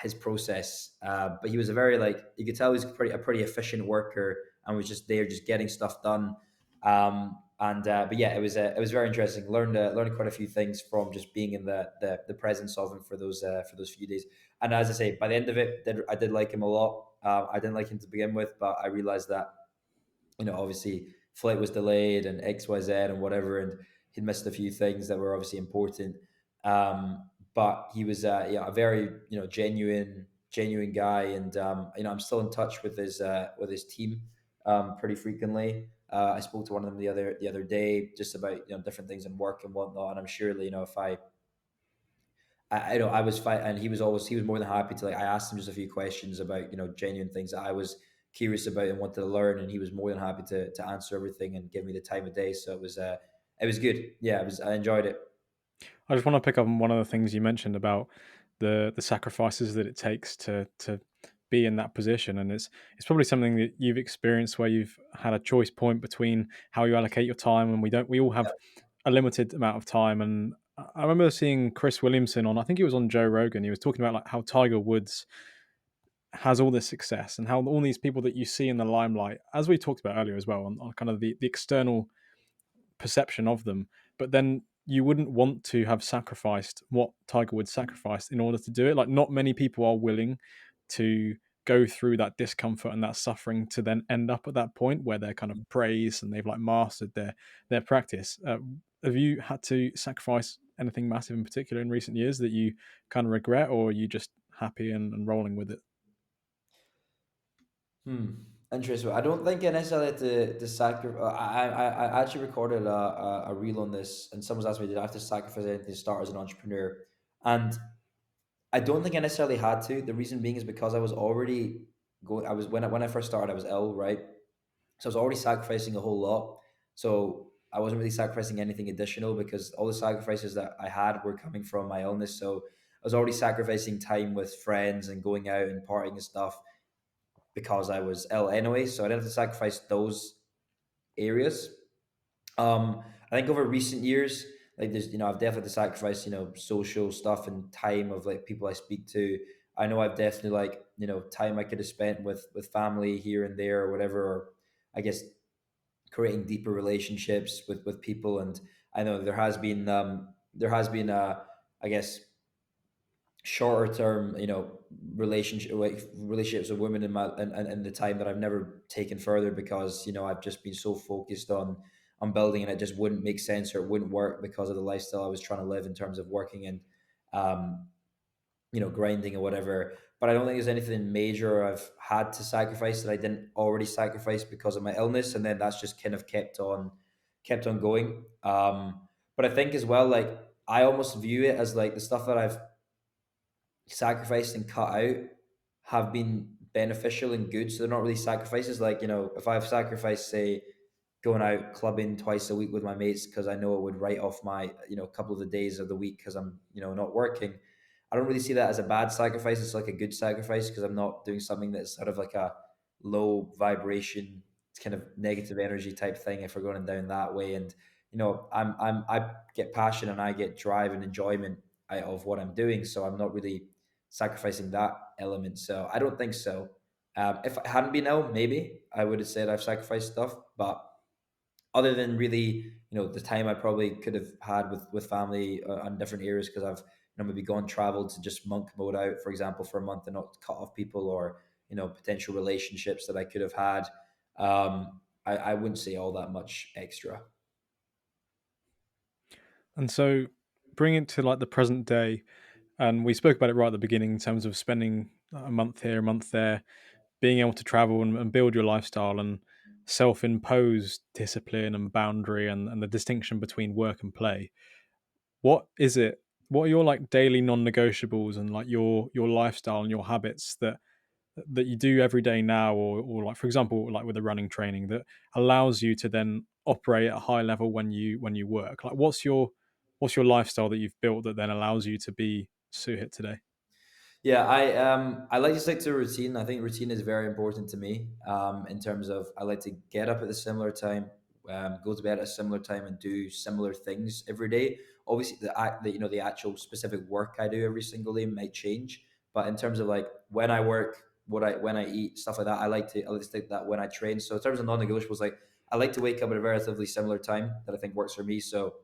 his process. But he was a very, like, you could tell he was a pretty efficient worker, and was just there just getting stuff done. And But yeah, it was very interesting. Learned quite a few things from just being in the presence of him for those few days. And as I say, by the end of it, I did like him a lot. I didn't like him to begin with, but I realized that obviously flight was delayed and XYZ and whatever, and he'd missed a few things that were obviously important. But he was, a very, genuine guy, and I'm still in touch with his team pretty frequently. I spoke to one of them the other day just about different things in work and whatnot, and I'm surely if I was fine, and he was more than happy to, like, I asked him just a few questions about genuine things that I was curious about and wanted to learn, and he was more than happy to answer everything and give me the time of day. So it was good. Yeah, I enjoyed it. I just want to pick up on one of the things you mentioned about the sacrifices that it takes to be in that position. And it's probably something that you've experienced where you've had a choice point between how you allocate your time, and we all have a limited amount of time. And I remember seeing Chris Williamson on, I think he was on Joe Rogan. He was talking about like how Tiger Woods has all this success and how all these people that you see in the limelight, as we talked about earlier as well, on kind of the external perception of them, but then you wouldn't want to have sacrificed what Tiger Woods sacrificed in order to do it. Like, not many people are willing to go through that discomfort and that suffering to then end up at that point where they're kind of praised and they've like mastered their practice. Have you had to sacrifice anything massive in particular in recent years that you kind of regret, or are you just happy and rolling with it? Hmm. Interesting. I don't think I necessarily had to sacrifice. I actually recorded a reel on this, and someone's asked me, did I have to sacrifice anything to start as an entrepreneur? And I don't think I necessarily had to. The reason being is because I was already going. I was when I first started, I was ill, right? So I was already sacrificing a whole lot. So I wasn't really sacrificing anything additional because all the sacrifices that I had were coming from my illness. So I was already sacrificing time with friends and going out and partying and stuff because I was ill anyway. So I didn't have to sacrifice those areas. I think over recent years, like there's, I've definitely sacrificed, social stuff and time of like people I speak to. I know I've definitely like, time I could have spent with family here and there or whatever, or I guess creating deeper relationships with people. And I know there has been I guess shorter term, relationships with women in my in the time that I've never taken further because I've just been so focused on building, and it just wouldn't make sense or it wouldn't work because of the lifestyle I was trying to live in terms of working and um grinding or whatever. But I don't think there's anything major I've had to sacrifice that I didn't already sacrifice because of my illness, and then that's just kind of kept on going. But I think as well, like I almost view it as like the stuff that I've sacrificed and cut out have been beneficial and good. So they're not really sacrifices. Like, if I've sacrificed, say, going out clubbing twice a week with my mates because I know it would write off my, couple of the days of the week because I'm, not working. I don't really see that as a bad sacrifice. It's like a good sacrifice because I'm not doing something that's sort of like a low vibration, kind of negative energy type thing if we're going down that way. And, I get passion and I get drive and enjoyment out of what I'm doing. So I'm not really sacrificing that element. So I don't think so. If I hadn't been ill, maybe I would have said I've sacrificed stuff. But other than really, the time I probably could have had with family on different areas because I've maybe gone travel to just monk mode out, for example, for a month and not cut off people or potential relationships that I could have had. I wouldn't say all that much extra. And so bring it to like the present day, and we spoke about it right at the beginning in terms of spending a month here, a month there, being able to travel and build your lifestyle and self-imposed discipline and boundary, and the distinction between work and play. What is it? What are your like daily non-negotiables and like your lifestyle and your habits that you do every day now, or like for example, like with the running training that allows you to then operate at a high level when you work? Like what's your lifestyle that you've built that then allows you to be Suhit today? Yeah, I like to stick to a routine. I think routine is very important to me. In terms of I like to get up at a similar time, go to bed at a similar time, and do similar things every day. Obviously, the actual specific work I do every single day might change, but in terms of like when I work, when I eat, stuff like that, I like to stick that when I train. So in terms of non-negotiables, like I like to wake up at a relatively similar time that I think works for me. So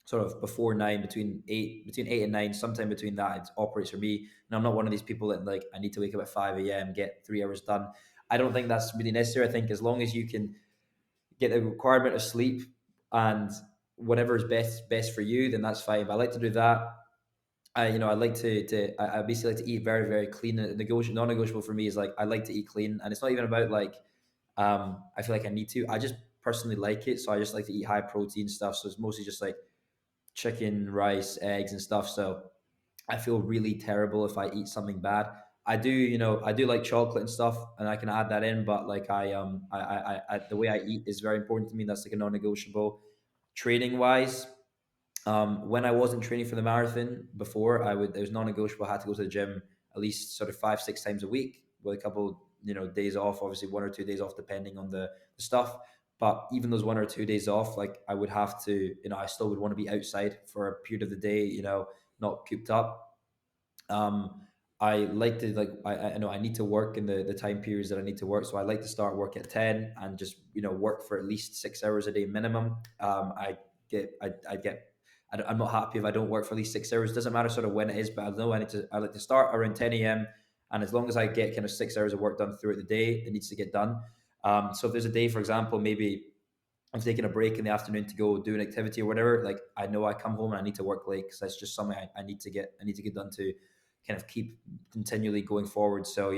sort of before nine, between eight and nine, sometime between that, it operates for me. And I'm not one of these people that like I need to wake up at 5 a.m., get 3 hours done. I don't think that's really necessary. I think as long as you can get the requirement of sleep and whatever is best for you, then that's fine. But I like to do that. I like I basically like to eat very, very clean. And non-negotiable for me is like I like to eat clean, and it's not even about like I feel like I need to. I just personally like it, so I just like to eat high protein stuff. So it's mostly just like chicken, rice, eggs, and stuff. So I feel really terrible if I eat something bad. I do like chocolate and stuff, and I can add that in. But like the way I eat is very important to me. That's like a non-negotiable. Training wise, When I wasn't training for the marathon before, it was non-negotiable. I had to go to the gym at least sort of 5, 6 times a week with a couple, days off, obviously 1 or 2 days off depending on the stuff. But even those 1 or 2 days off, like I would have to, I still would want to be outside for a period of the day, not cooped up. um, I like to like I know I need to work in the time periods that I need to work. So I like to start work at 10 and just work for at least 6 hours a day minimum. I get I'm not happy if I don't work for at least 6 hours. Doesn't matter sort of when it is, but I know I like to start around 10 a.m. And as long as I get kind of 6 hours of work done throughout the day, it needs to get done. So if there's a day, for example, maybe I'm taking a break in the afternoon to go do an activity or whatever, like I know I come home and I need to work late because that's just something I need to get done to kind of keep continually going forward. So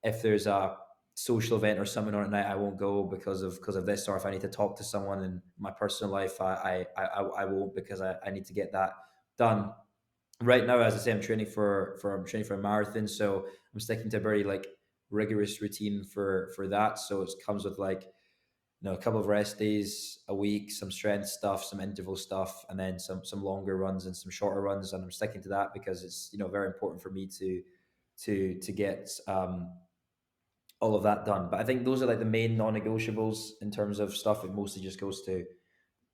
if there's a social event or something on at night, I won't go because of this. Or if I need to talk to someone in my personal life, I won't because I need to get that done. Right now, as I say, I'm training for a marathon, so I'm sticking to a very like rigorous routine for that. So it comes with like a couple of rest days a week, some strength stuff, some interval stuff, and then some longer runs and some shorter runs. And I'm sticking to that because it's very important for me to get all of that done. But I think those are like the main non-negotiables in terms of stuff. It mostly just goes to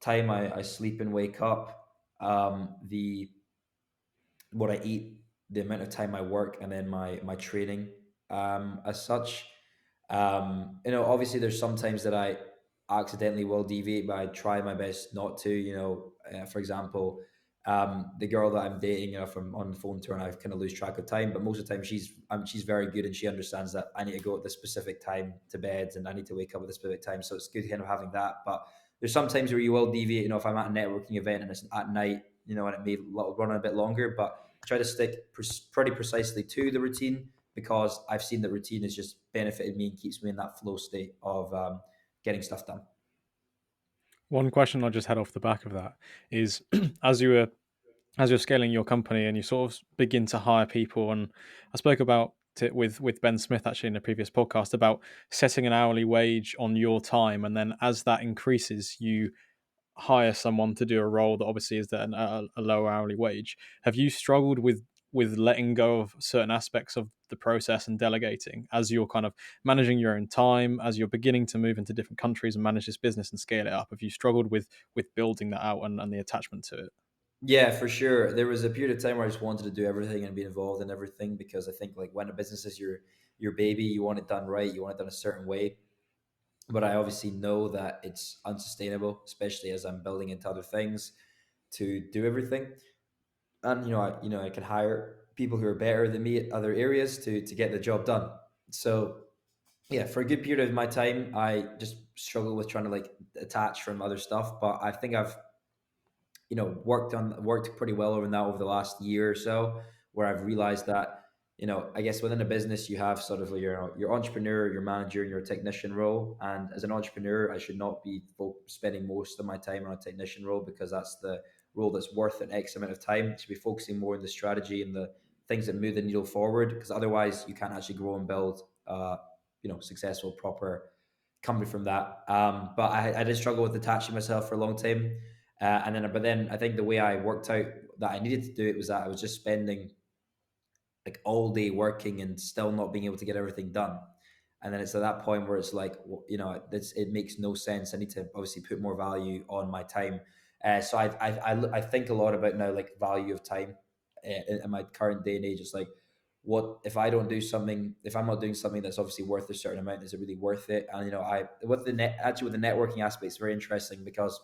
time I sleep and wake up, the what I eat, the amount of time I work, and then my training. As such, obviously there's sometimes that I accidentally will deviate, but I try my best not to. For example, the girl that I'm dating, if I'm on the phone to her and I kind of lose track of time, but most of the time she's very good and she understands that I need to go at this specific time to bed and I need to wake up at this specific time. So it's good kind of having that. But there's some times where you will deviate. If I'm at a networking event and it's at night, and it may run a bit longer, but I try to stick pretty precisely to the routine because I've seen that routine has just benefited me and keeps me in that flow state of getting stuff done. One question I just had off the back of that is, as you were as you're scaling your company and you sort of begin to hire people, and I spoke about it with Ben Smith actually in a previous podcast about setting an hourly wage on your time, and then as that increases, you hire someone to do a role that obviously is at a lower hourly wage. Have you struggled with letting go of certain aspects of the process and delegating as you're kind of managing your own time, as you're beginning to move into different countries and manage this business and scale it up? Have you struggled with building that out and the attachment to it? Yeah, for sure. There was a period of time where I just wanted to do everything and be involved in everything because I think like when a business is your baby, you want it done right, you want it done a certain way. But I obviously know that it's unsustainable, especially as I'm building into other things to do everything. And I can hire people who are better than me at other areas to get the job done. So yeah, for a good period of my time, I just struggle with trying to like detach from other stuff. But I think I've worked pretty well over that over the last year or so, where I've realized that I guess within a business you have sort of your entrepreneur, your manager, and your technician role. And as an entrepreneur, I should not be spending most of my time on a technician role because that's the role that's worth an X amount of time. I should be focusing more on the strategy and the things that move the needle forward, because otherwise you can't actually grow and build successful proper company from that. But I did struggle with detaching myself for a long time. But then I think the way I worked out that I needed to do it was that I was just spending like all day working and still not being able to get everything done. And then it's at that point where it's like, it makes no sense. I need to obviously put more value on my time. So I think a lot about now like value of time in my current day and age. It's like, what if I don't do something? If I'm not doing something that's obviously worth a certain amount, is it really worth it? And I with the net actually with the networking aspect, it's very interesting because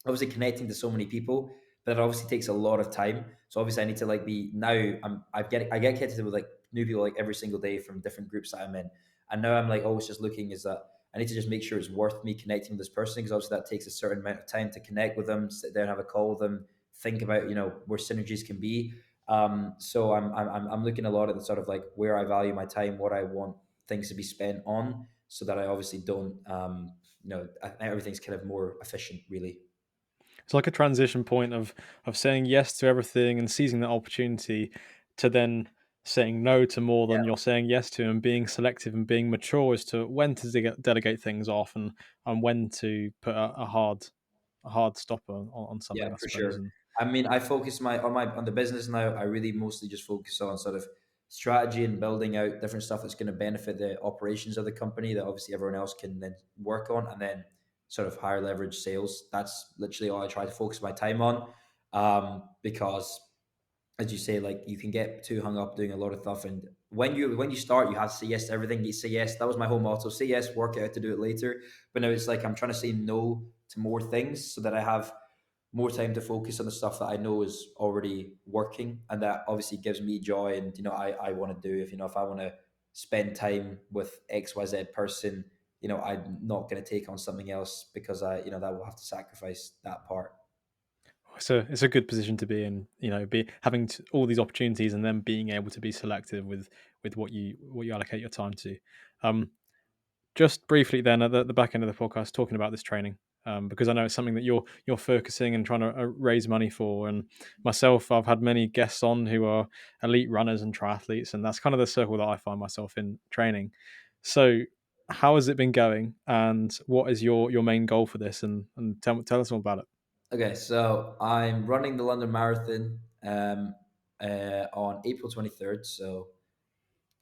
obviously connecting to so many people, but it obviously takes a lot of time. So obviously I need to like be now I get connected with like new people like every single day from different groups that I'm in. And now I'm like always just looking is that I need to just make sure it's worth me connecting with this person, because obviously that takes a certain amount of time to connect with them, sit down, have a call with them, think about where synergies can be. So I'm looking a lot at the sort of like where I value my time, what I want things to be spent on, so that I obviously don't everything's kind of more efficient, really. It's like a transition point of saying yes to everything and seizing that opportunity, to then saying no to more than you're saying yes to, and being selective and being mature as to when to delegate things off, and when to put a hard stop on something, Yeah, I for suppose. sure. And I mean, I focus on the business now. I really mostly just focus on sort of strategy and building out different stuff that's going to benefit the operations of the company that obviously everyone else can then work on, and then sort of higher leverage sales. That's literally all I try to focus my time on, because as you say, like you can get too hung up doing a lot of stuff, and when you start, you have to say yes to everything. You say yes. That was my whole motto: say yes, work out to do it later. But now it's like I'm trying to say no to more things so that I have more time to focus on the stuff that I know is already working, and that obviously gives me joy. And I want to do, if I want to spend time with XYZ person, I'm not going to take on something else because that will have to sacrifice that part. It's a good position to be in. Be having all these opportunities and then being able to be selective with what you allocate your time to. Um, just briefly, then at the back end of the podcast, talking about this training, because I know it's something that you're focusing and trying to raise money for. And myself, I've had many guests on who are elite runners and triathletes, and that's kind of the circle that I find myself in training. So, how has it been going, and what is your main goal for this? And tell us all about it. Okay, so I'm running the London Marathon on April 23rd, so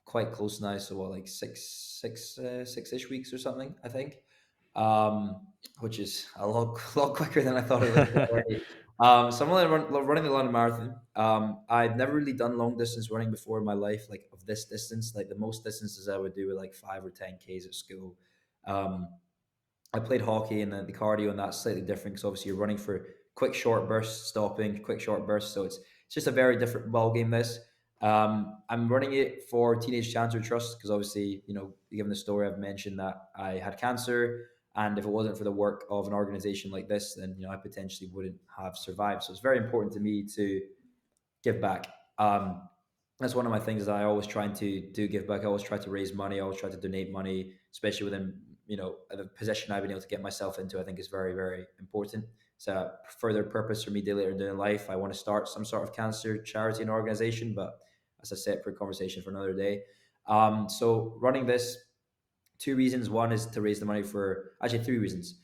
quite close now. So what, like 6-ish weeks or something, I think, which is a lot lot quicker than I thought it was already. So I'm only running the London Marathon. I've never really done long distance running before in my life, like of this distance. Like the most distances I would do were like 5 or 10 Ks at school. Um, I played hockey, and the cardio and that's slightly different because obviously you're running for quick short bursts, stopping, quick short bursts. So it's just a very different ball game. This I'm running it for Teenage Cancer Trust because obviously given the story I've mentioned that I had cancer, and if it wasn't for the work of an organization like this, then I potentially wouldn't have survived. So it's very important to me to give back. That's one of my things that I always try to do, give back. I always try to raise money. I always try to donate money, especially within the position I've been able to get myself into. I think is very very important. It's a further purpose for me later in life. I want to start some sort of cancer charity and organization, but as a separate conversation for another day. So running this, two reasons. One is to raise the money for, actually three reasons: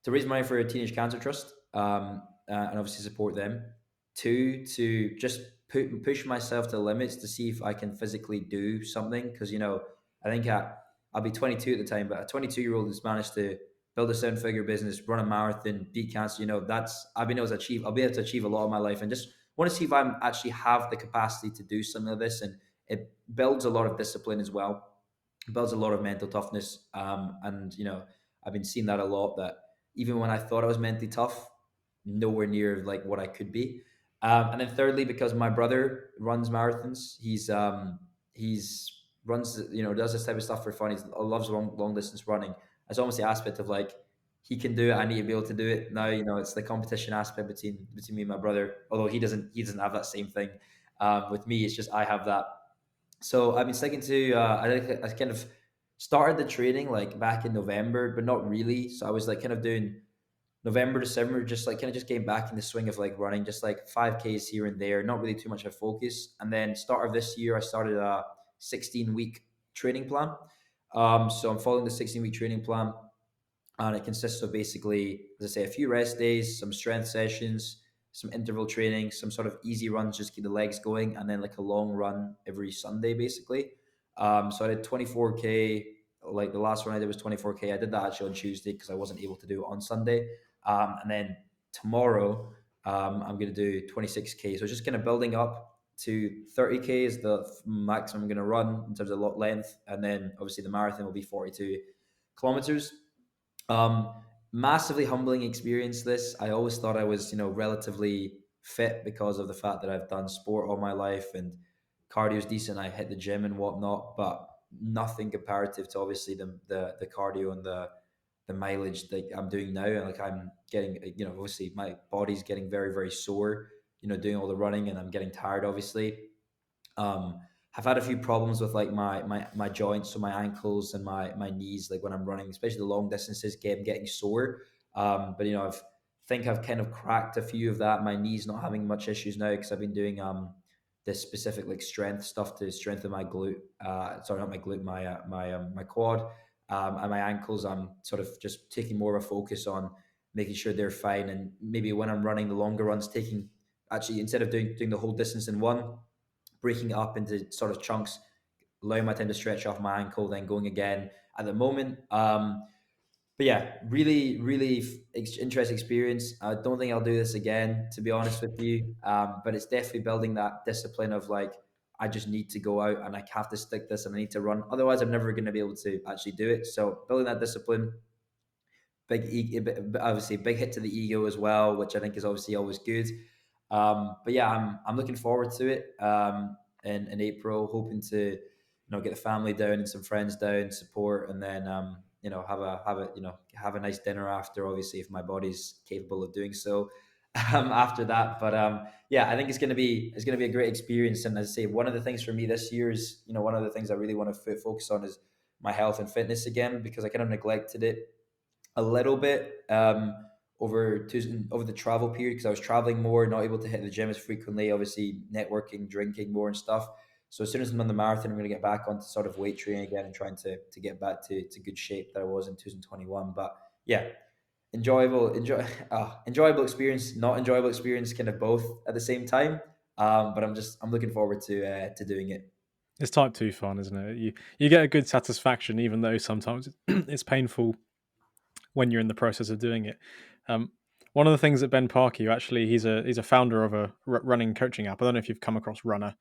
to raise money for a Teenage Cancer Trust, and obviously support them. Two, to just push myself to the limits to see if I can physically do something. Because I think I'll be 22 at the time, but a 22-year-old who's managed to build a seven-figure business, run a marathon, beat cancer, that's I've been able to achieve. I'll be able to achieve a lot of my life, and just want to see if I actually have the capacity to do something like this. And it builds a lot of discipline as well, builds a lot of mental toughness. And I've been seeing that a lot. That even when I thought I was mentally tough, nowhere near like what I could be. And then thirdly, because my brother runs marathons, he's runs does this type of stuff for fun. He loves long distance running. It's almost the aspect of like he can do it. I need to be able to do it now. It's the competition aspect between me and my brother. Although he doesn't have that same thing. With me, it's just I have that. So I've been sticking to. I kind of started the training like back in November, but not really. So I was like kind of doing November, December, just like kind of just getting back in the swing of like running, just like 5Ks here and there, not really too much of a focus. And then start of this year, I started a 16-week training plan. So I'm following the 16-week training plan, and it consists of basically, as I say, a few rest days, some strength sessions, some interval training, some sort of easy runs, just keep the legs going, and then like a long run every Sunday, basically. So I did 24K. Like the last one I did was 24K. I did that actually on Tuesday because I wasn't able to do it on Sunday. And then tomorrow, I'm going to do 26K. So it's just kind of building up to 30K is the maximum I'm going to run in terms of length. And then obviously the marathon will be 42 kilometers. Um, Massively humbling experience. This, I always thought I was, relatively fit because of the fact that I've done sport all my life and cardio's decent. I hit the gym and whatnot, but nothing comparative to obviously the cardio and the mileage that I'm doing now. And like I'm getting, obviously my body's getting very very sore, doing all the running, and I'm getting tired, obviously. um I've had a few problems with like my joints, so my ankles and my knees, like when I'm running, especially the long distances, getting sore. But I've think I've kind of cracked a few of that. My knees not having much issues now because I've been doing this specific like strength stuff to strengthen my glute. Sorry, not my glute, my quad. And my ankles, I'm sort of just taking more of a focus on making sure they're fine, and maybe when I'm running the longer runs, taking actually, instead of doing the whole distance in one, breaking it up into sort of chunks, allowing my time to stretch off my ankle, then going again at the moment. But yeah, really, really interesting experience. I don't think I'll do this again, to be honest with you. But it's definitely building that discipline of like, I just need to go out and I have to stick this and I need to run. Otherwise, I'm never going to be able to actually do it. So building that discipline, obviously big hit to the ego as well, which I think is obviously always good. But yeah, I'm looking forward to it. In April, hoping to get the family down and some friends down, support, and then have a nice dinner after. Obviously, if my body's capable of doing so. After that, but yeah, I think it's gonna be a great experience. And as I say, one of the things for me this year is one of the things I really want to focus on is my health and fitness again, because I kind of neglected it a little bit over the travel period, because I was traveling more, not able to hit the gym as frequently, obviously networking, drinking more and stuff. So as soon as I'm on the marathon, I'm going to get back onto sort of weight training again and trying to get back to good shape that I was in 2021. But yeah, enjoyable experience, not enjoyable experience, kind of both at the same time. But I'm looking forward to doing it. It's type 2 fun, isn't it? You get a good satisfaction, even though sometimes it's painful when you're in the process of doing it. Um, One of the things that Ben Parker, actually, he's a founder of a running coaching app. I don't know if you've come across Runner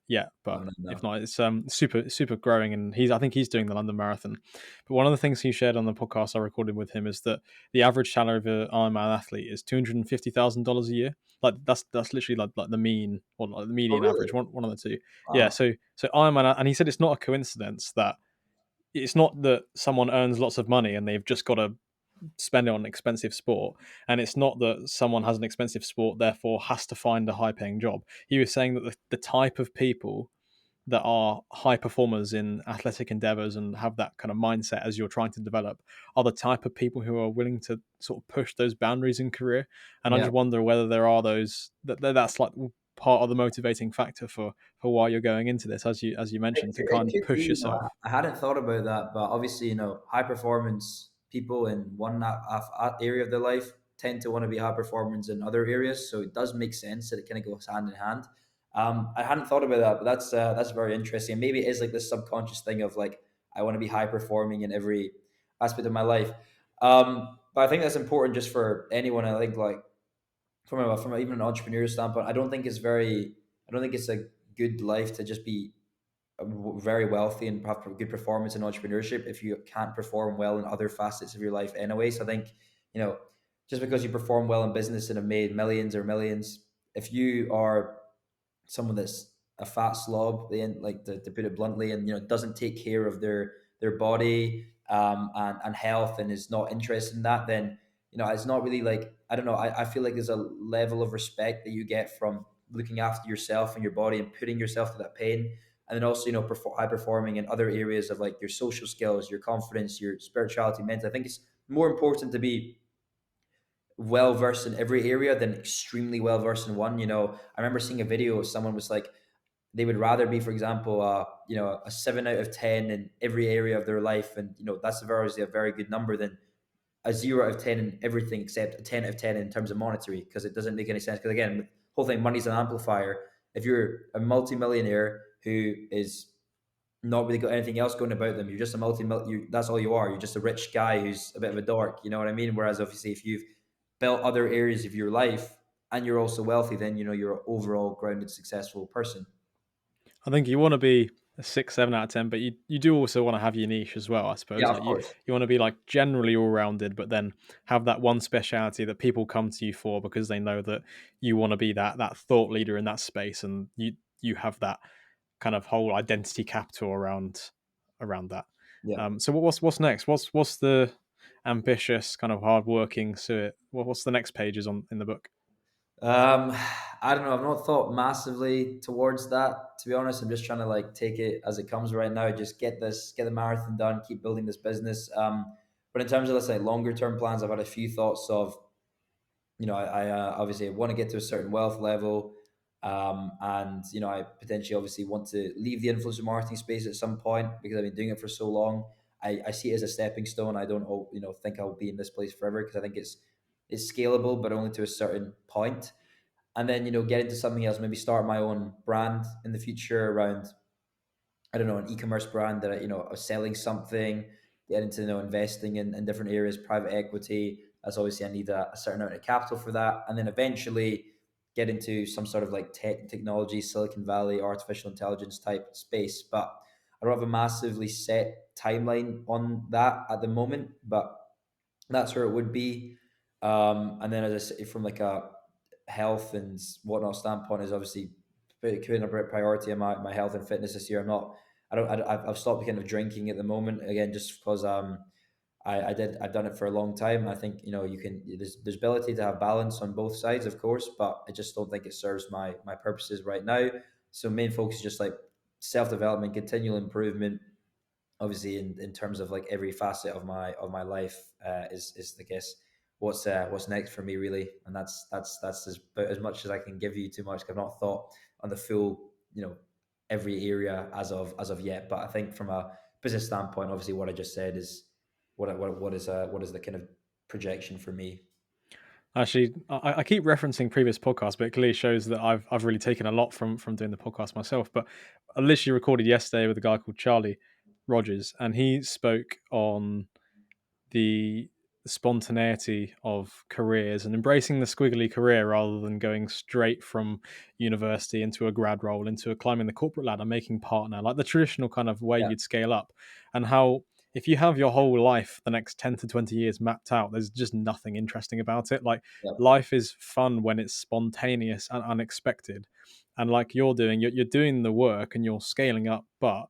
yet, but if No. not, it's super growing, and I think he's doing the London Marathon. But one of the things he shared on the podcast I recorded with him is that the average salary of an Ironman athlete is $250,000 a year. Like that's literally like the mean, or like the Oh median really? average, one of the two. Yeah, Wow. so Ironman, and he said it's not a coincidence that it's not that someone earns lots of money and they've just got to spend it on expensive sport, and it's not that someone has an expensive sport therefore has to find a high paying job. He was saying that the type of people that are high performers in athletic endeavors and have that kind of mindset as you're trying to develop are the type of people who are willing to sort of push those boundaries in career. And I Yeah. just wonder whether there are those that's like part of the motivating factor for why you're going into this, as you mentioned, to It kind of could be, push yourself. I hadn't thought about that, but obviously, high performance people in one area of their life tend to want to be high performers in other areas. So it does make sense that it kind of goes hand in hand. I hadn't thought about that, but that's very interesting. And maybe it is like this subconscious thing of like, I want to be high performing in every aspect of my life. But I think that's important just for anyone. I think like from even an entrepreneur standpoint, I don't think it's a good life to just be very wealthy and have good performance in entrepreneurship if you can't perform well in other facets of your life anyway. So I think, you know, just because you perform well in business and have made millions or millions, if you are someone that's a fat slob, like to put it bluntly, and doesn't take care of their body and health, and is not interested in that, then it's not really like, I don't know. I feel like there's a level of respect that you get from looking after yourself and your body and putting yourself to that pain, and then also high performing in other areas of like your social skills, your confidence, your spirituality, mental. I think it's more important to be well versed in every area than extremely well versed in one. I remember seeing a video of someone was like, they would rather be, for example, a 7 out of 10 in every area of their life, and that's obviously a very good number, than a 0 out of 10 in everything except a 10 out of 10 in terms of monetary, because it doesn't make any sense. Because again, the whole thing, money's an amplifier. If you're a multimillionaire who is not really got anything else going about them, you're just a that's all you are. You're just a rich guy who's a bit of a dork. You know what I mean? Whereas obviously, if you've built other areas of your life and you're also wealthy, then you're an overall grounded, successful person. I think you want to be a 6, 7 out of 10, but you do also want to have your niche as well, I Yeah, suppose. of Like course. you want to be like generally all rounded, but then have that one speciality that people come to you for because they know that you want to be that thought leader in that space, and you have that kind of whole identity capital around that. Yeah. So what's next? What's the ambitious kind of hardworking Suet? What's the next pages on in the book? Um, I don't know. I've not thought massively towards that. To be honest, I'm just trying to like take it as it comes right now. Just get the marathon done, keep building this business. But in terms of, let's say, longer term plans, I've had a few thoughts of, I obviously want to get to a certain wealth level, and I potentially obviously want to leave the influencer marketing space at some point because I've been doing it for so long. I see it as a stepping stone. I don't think I'll be in this place forever, because I think it's scalable, but only to a certain point. and then get into something else, maybe start my own brand in the future around, I don't know, an e-commerce brand that are selling something, get into investing in different areas, private equity. That's obviously I need a certain amount of capital for that, and then eventually get into some sort of like technology, Silicon Valley, artificial intelligence type space. But I don't have a massively set timeline on that at the moment, but that's where it would be. And then, as I say, from like a health and whatnot standpoint, is obviously putting a priority on my health and fitness this year. I'm not. I don't. I've stopped kind of drinking at the moment again, just because I've done it for a long time. I think you can. There's ability to have balance on both sides, of course, but I just don't think it serves my purposes right now. So main focus is just like self development, continual improvement, obviously in terms of like every facet of my life, is I guess what's next for me really. And that's about as much as I can give you. Too much, 'cause I've not thought on the full every area as of yet. But I think from a business standpoint, obviously what I just said is what is the kind of projection for me. Actually, I keep referencing previous podcasts, but it clearly shows that I've really taken a lot from doing the podcast myself. But I literally recorded yesterday with a guy called Charlie Rogers, and he spoke on the spontaneity of careers and embracing the squiggly career rather than going straight from university into a grad role, into a climbing the corporate ladder, making partner, like the traditional kind of way Yeah. you'd scale up. And how, if you have your whole life, the next 10 to 20 years mapped out, there's just nothing interesting about it. Like, Yeah. life is fun when it's spontaneous and unexpected. And like you're doing, you're doing the work and you're scaling up, but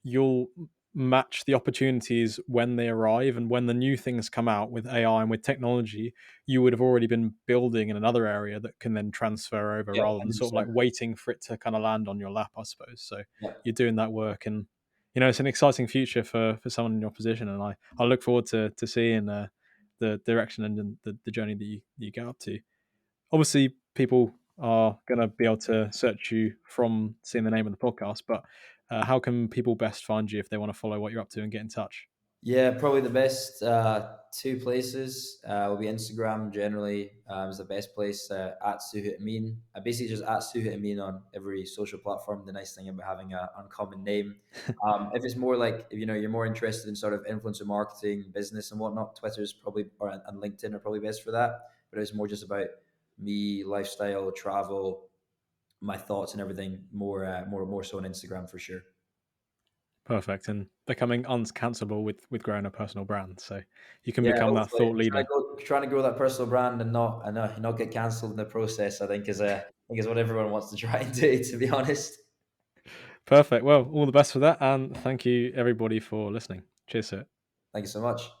you'll match the opportunities when they arrive, and when the new things come out with AI and with technology, you would have already been building in another area that can then transfer over, Yeah, rather than sort of like 100%. waiting for it to kind of land on your lap, I suppose. So Yeah. you're doing that work, and it's an exciting future for someone in your position, and I look forward to seeing the direction and the journey that you get up to. Obviously, people are going to be able to search you from seeing the name of the podcast, but how can people best find you if they want to follow what you're up to and get in touch? Yeah, probably the best two places will be Instagram. Generally, is the best place, at Suhit Amin. I basically just at Suhit Amin on every social platform. The nice thing about having an uncommon name. If it's more like, if you're more interested in sort of influencer marketing, business and whatnot, Twitter's probably, and LinkedIn are probably best for that. But it's more just about me, lifestyle, travel, my thoughts and everything. More so on Instagram for sure. Perfect. And becoming uncancelable with growing a personal brand. So you can Yeah, become that hopefully. thought leader. Trying to grow that personal brand and not get cancelled in the process, I think is what everyone wants to try and do, to be honest. Perfect. Well, all the best for that. And thank you, everybody, for listening. Cheers, sir. Thank you so much.